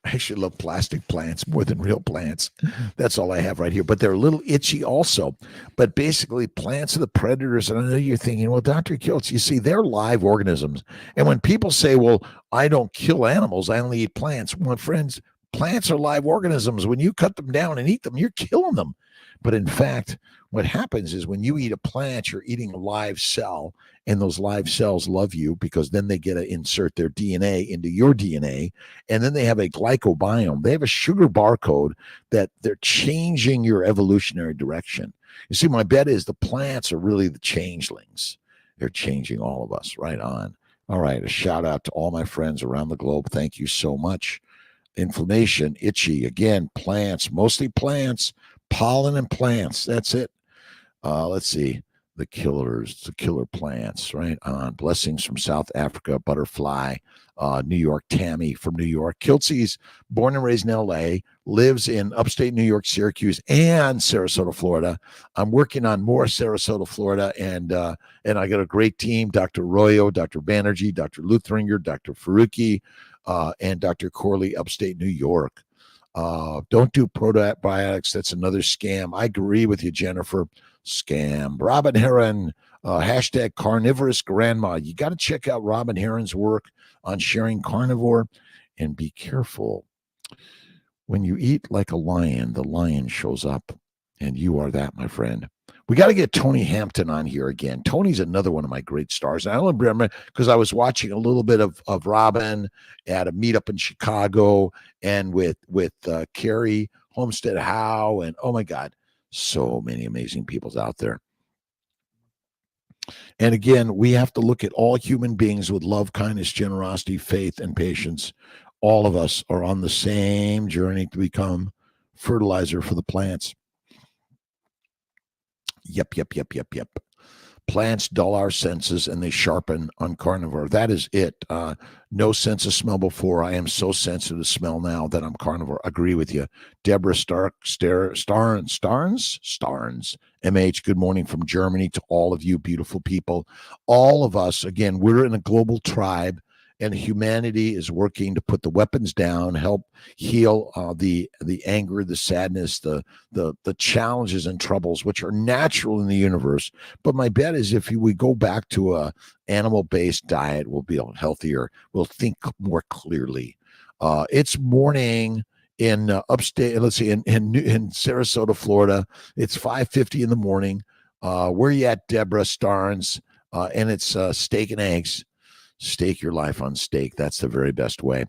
I actually love plastic plants more than real plants. That's all I have right here. But they're a little itchy also. But basically, plants are the predators. And I know you're thinking, well, Dr. Kiltz, you see, they're live organisms. And when people say, well, I don't kill animals, I only eat plants. Well, friends, plants are live organisms. When you cut them down and eat them, you're killing them. But in fact, what happens is when you eat a plant, you're eating a live cell, and those live cells love you because then they get to insert their DNA into your DNA, and then they have a glycobiome. They have a sugar barcode that they're changing your evolutionary direction. You see, my bet is the plants are really the changelings. They're changing all of us. Right on. All right, a shout out to all my friends around the globe. Thank you so much. Inflammation, itchy, again, plants, mostly plants, pollen and plants. That's it. Let's see. The killer plants, right on. Blessings from South Africa, Butterfly, New York, Tammy from New York. Kiltzy's born and raised in LA, lives in upstate New York, Syracuse, and Sarasota, Florida. I'm working on more Sarasota, Florida, and I got a great team: Dr. Royo, Dr. Banerjee, Dr. Luthringer, Dr. Faruqi, and Dr. Corley, upstate New York. Don't do probiotics. That's another scam. I agree with you, Jennifer. Scam. Robin Heron, hashtag carnivorous grandma. You got to check out Robin Heron's work on sharing carnivore, and be careful. When you eat like a lion, the lion shows up, and you are that, my friend. We got to get Tony Hampton on here again. Tony's another one of my great stars. And I only remember because I was watching a little bit of Robin at a meetup in Chicago and with Carrie Homestead Howe. And oh my God, so many amazing peoples out there. And again, we have to look at all human beings with love, kindness, generosity, faith, and patience. All of us are on the same journey to become fertilizer for the plants. Yep. Plants dull our senses and they sharpen on carnivore. That is it. No sense of smell before. I am so sensitive to smell now that I'm carnivore. Agree with you. Deborah Starnes, MH, good morning from Germany to all of you beautiful people. All of us, again, we're in a global tribe, and humanity is working to put the weapons down, help heal the anger, the sadness, the challenges and troubles which are natural in the universe. But my bet is if we go back to a animal-based diet, we'll be healthier. We'll think more clearly. It's morning in upstate. Let's see, in Sarasota, Florida. It's 5:50 in the morning. Where you at, Deborah Starnes? And it's steak and eggs. Stake your life on steak. That's the very best way.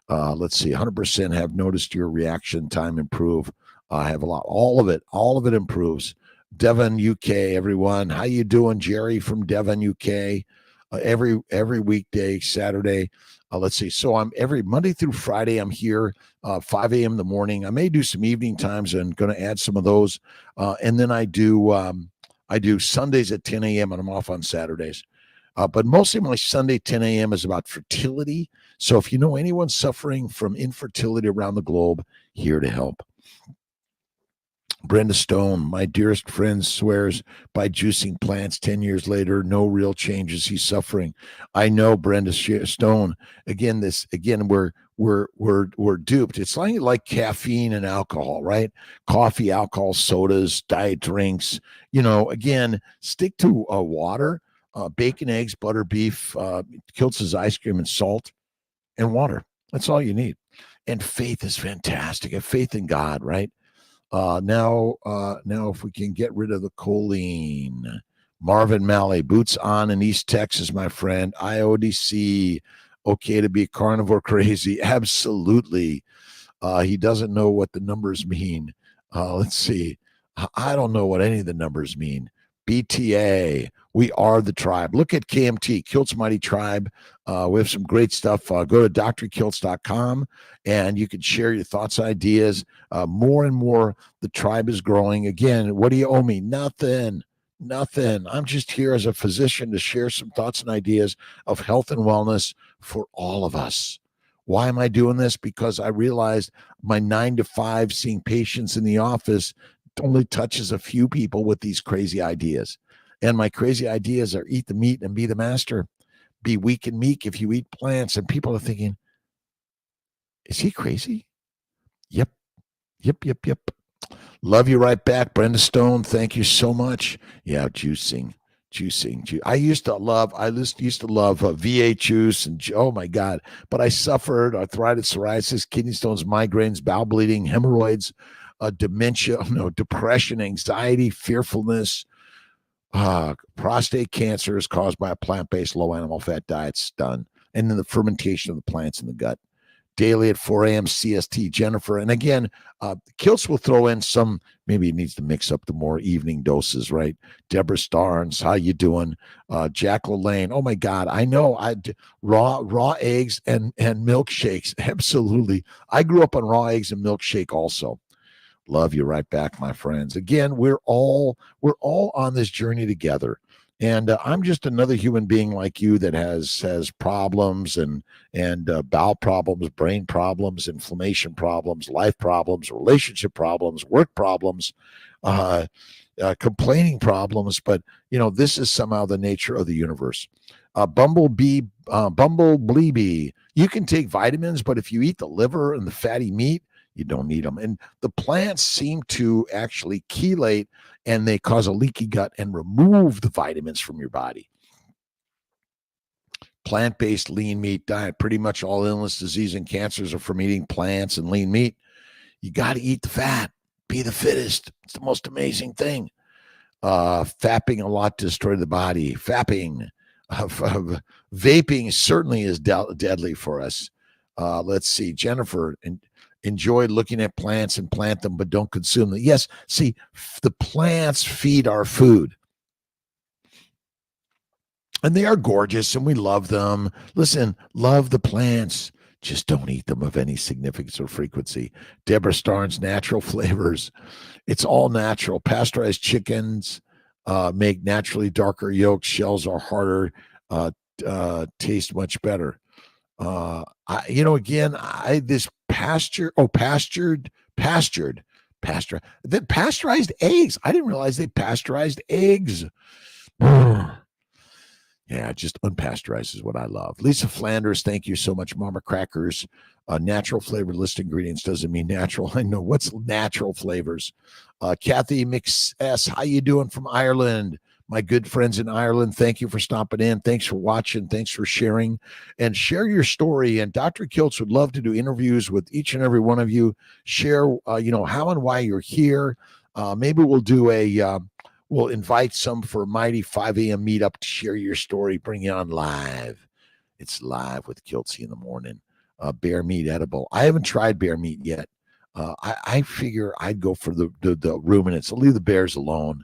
Let's see. 100% have noticed your reaction time improve. I have a lot. All of it improves. Devon, UK, everyone. How you doing, Jerry from Devon, UK? Every weekday, Saturday. Let's see. So I'm every Monday through Friday. I'm here 5 a.m. in the morning. I may do some evening times and going to add some of those. And then I do Sundays at 10 a.m. and I'm off on Saturdays. But mostly my Sunday 10 a.m. is about fertility. So if you know anyone suffering from infertility around the globe, here to help. Brenda Stone, my dearest friend, swears by juicing plants 10 years later, no real changes. He's suffering. I know, Brenda Stone. Again, we're duped. It's like caffeine and alcohol, right? Coffee, alcohol, sodas, diet drinks. Again, stick to water. Bacon, eggs, butter, beef, Kiltz's ice cream, and salt, and water. That's all you need. And faith is fantastic. Have faith in God, right? Now, if we can get rid of the choline. Marvin Malley, boots on in East Texas, my friend. IODC, okay to be carnivore crazy. Absolutely. He doesn't know what the numbers mean. Let's see. I don't know what any of the numbers mean. BTA, we are the tribe. Look at KMT, Kiltz Mighty Tribe. We have some great stuff. Go to drkiltz.com and you can share your thoughts, ideas. More and more, the tribe is growing. Again, what do you owe me? Nothing. I'm just here as a physician to share some thoughts and ideas of health and wellness for all of us. Why am I doing this? Because I realized my 9 to 5 seeing patients in the office only touches a few people with these crazy ideas. And my crazy ideas are eat the meat and be the master. Be weak and meek if you eat plants. And people are thinking, is he crazy? Yep. Love you right back, Brenda Stone. Thank you so much. Yeah, juicing. I used to love VA juice and oh my God, but I suffered arthritis, psoriasis, kidney stones, migraines, bowel bleeding, hemorrhoids, dementia, depression, anxiety, fearfulness, prostate cancer is caused by a plant-based low animal fat diet. Done. And then the fermentation of the plants in the gut. Daily at 4 a.m. CST, Jennifer. And again, Kiltz will throw in some, maybe he needs to mix up the more evening doses, right? Deborah Starnes, how you doing? Jack LaLanne, oh my God, I know. Raw eggs and milkshakes, absolutely. I grew up on raw eggs and milkshake also. Love you right back, my friends. Again, we're all on this journey together. And I'm just another human being like you that has problems and bowel problems, brain problems, inflammation problems, life problems, relationship problems, work problems, complaining problems. But, this is somehow the nature of the universe. Bumblebee, you can take vitamins, but if you eat the liver and the fatty meat, you don't need them. And the plants seem to actually chelate and they cause a leaky gut and remove the vitamins from your body. Plant-based lean meat diet. Pretty much all illness, disease, and cancers are from eating plants and lean meat. You got to eat the fat. Be the fittest. It's the most amazing thing. Fapping a lot to destroy the body. Vaping certainly is deadly for us. Let's see, Jennifer, enjoy looking at plants and plant them, but don't consume them. Yes, see, the plants feed our food. And they are gorgeous and we love them. Listen, love the plants. Just don't eat them of any significance or frequency. Deborah Starnes, natural flavors. It's all natural. Pasteurized chickens make naturally darker yolks. Shells are harder, taste much better. This pasteurized eggs. I didn't realize they pasteurized eggs. Yeah, just unpasteurized is what I love. Lisa Flanders, thank you so much. Mama Crackers, natural flavored list ingredients doesn't mean natural. I know what's natural flavors. Kathy Mix S, how you doing from Ireland? My good friends in Ireland, thank you for stopping in. Thanks for watching. Thanks for sharing. And share your story. And Dr. Kiltz would love to do interviews with each and every one of you. Share, how and why you're here. Maybe we'll do we'll invite some for a mighty 5 a.m. meetup to share your story, bring you on live. It's live with Kiltzy in the morning. Bear meat edible. I haven't tried bear meat yet. I figure I'd go for the ruminants. I'll leave the bears alone.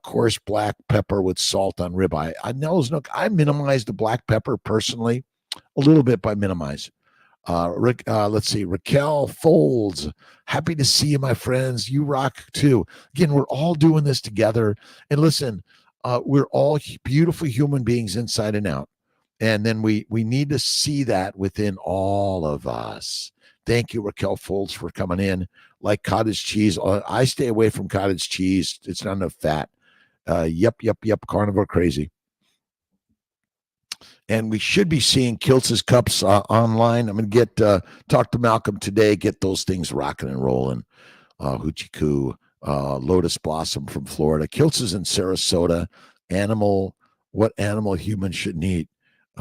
Coarse black pepper with salt on ribeye. I minimize the black pepper personally a little bit by minimize. Let's see. Raquel Folds. Happy to see you, my friends. You rock too. Again, we're all doing this together. And listen, we're all beautiful human beings inside and out. And then we need to see that within all of us. Thank you, Raquel Folds, for coming in. Like cottage cheese. I stay away from cottage cheese. It's not enough fat. Yep. Carnivore crazy. And we should be seeing Kiltz's cups online. I'm going to get talk to Malcolm today, get those things rocking and rolling. Hoochie Coo, Lotus Blossom from Florida. Kiltz is in Sarasota. What animal humans shouldn't eat?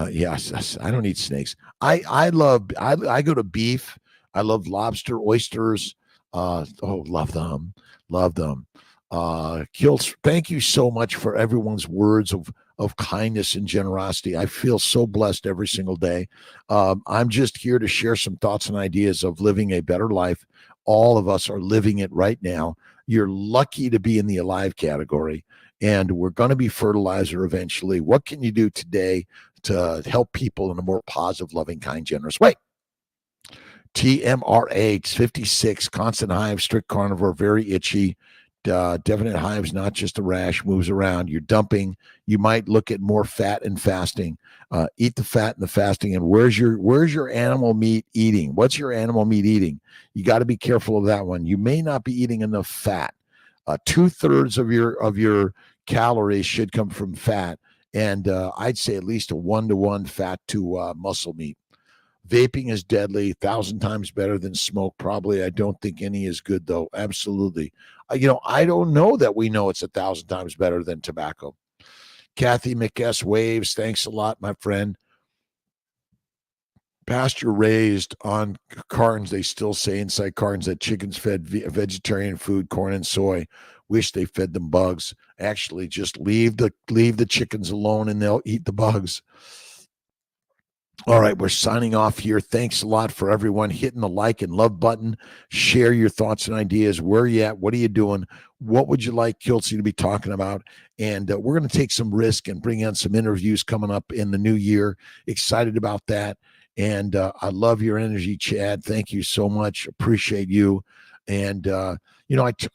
Yes, I don't eat snakes. I go to beef. I love lobster, oysters. Love them. Kiltz, thank you so much for everyone's words of kindness and generosity. I feel so blessed every single day. I'm just here to share some thoughts and ideas of living a better life. All of us are living it right now. You're lucky to be in the alive category, and we're going to be fertilizer eventually. What can you do today to help people in a more positive, loving, kind, generous way? TMRA 56, constant hive, strict carnivore, very itchy. Definite hives, not just a rash, moves around. You're dumping. You might look at more fat and fasting. Eat the fat and the fasting. And where's your animal meat eating? What's your animal meat eating? You got to be careful of that one. You may not be eating enough fat. 2/3 of your calories should come from fat, and I'd say at least a 1-to-1 fat to muscle meat. Vaping is deadly, 1,000 times better than smoke. Probably, I don't think any is good, though. Absolutely. I don't know that we know it's 1,000 times better than tobacco. Kathy McS Waves, thanks a lot, my friend. Pasture raised on cartons, they still say inside cartons that chickens fed vegetarian food, corn and soy. Wish they fed them bugs. Actually, just leave the chickens alone and they'll eat the bugs. All right, we're signing off here. Thanks a lot for everyone hitting the like and love button. Share your thoughts and ideas. Where are you at? What are you doing? What would you like Kiltzy to be talking about? And we're going to take some risk and bring on some interviews coming up in the new year. Excited about that. And I love your energy, Chad. Thank you so much. Appreciate you. And,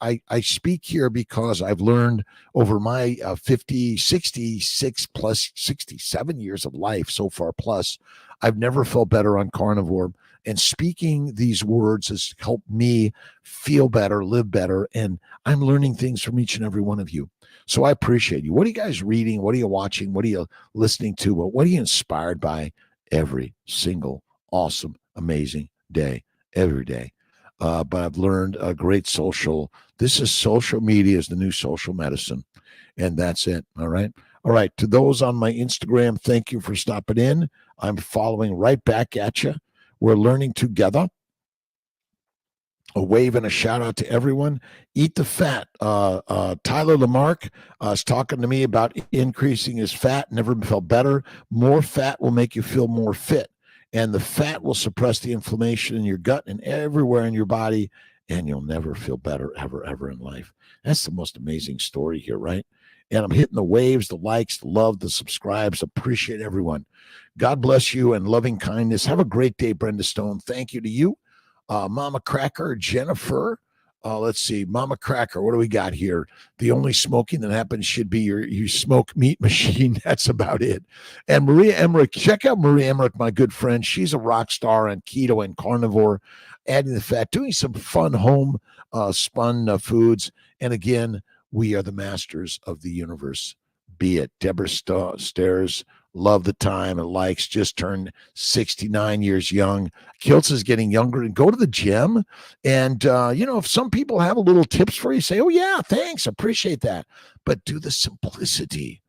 I speak here because I've learned over my 66 plus 67 years of life so far, plus I've never felt better on carnivore. And speaking these words has helped me feel better, live better. And I'm learning things from each and every one of you. So I appreciate you. What are you guys reading? What are you watching? What are you listening to? What are you inspired by every single awesome, amazing day, every day? But I've learned a great social media is the new social medicine. And that's it. All right. To those on my Instagram, thank you for stopping in. I'm following right back at you. We're learning together. A wave and a shout out to everyone. Eat the fat. Tyler Lamarck is talking to me about increasing his fat. Never felt better. More fat will make you feel more fit, and the fat will suppress the inflammation in your gut and everywhere in your body, and you'll never feel better ever in life. That's the most amazing story here, right? And I'm hitting the waves, the likes, the love, the subscribes. Appreciate everyone. God bless you and loving kindness. Have a great day, Brenda Stone. Thank you to you. Mama Cracker, Jennifer. Let's see, Mama Cracker. What do we got here? The only smoking that happens should be you smoke meat machine. That's about it. And Maria Emmerich, check out Maria Emmerich, my good friend. She's a rock star on keto and carnivore, adding the fat, doing some fun home spun foods. And again, we are the masters of the universe. Be it Deborah Stairs. Love the time and likes. Just turned 69 years young. Kiltz is getting younger. And go to the gym. And, if some people have a little tips for you, say, oh, yeah, thanks. Appreciate that. But do the simplicity.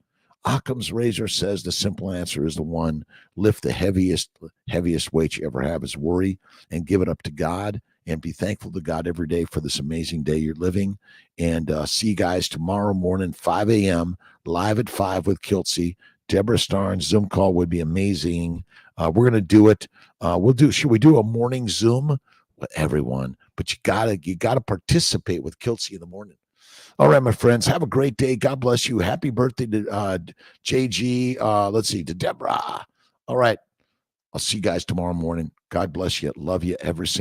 Occam's razor says the simple answer is the one. Lift the heaviest weight you ever have is worry, and give it up to God, and be thankful to God every day for this amazing day you're living. And see you guys tomorrow morning, 5 a.m., live at 5 with Kiltzy. Deborah Starnes Zoom call would be amazing. We're going to do it. Should we do a morning Zoom with everyone? But you gotta participate with Kiltzy in the morning. All right, my friends, have a great day. God bless you. Happy birthday to JG. Let's see, to Deborah. All right. I'll see you guys tomorrow morning. God bless you. Love you every single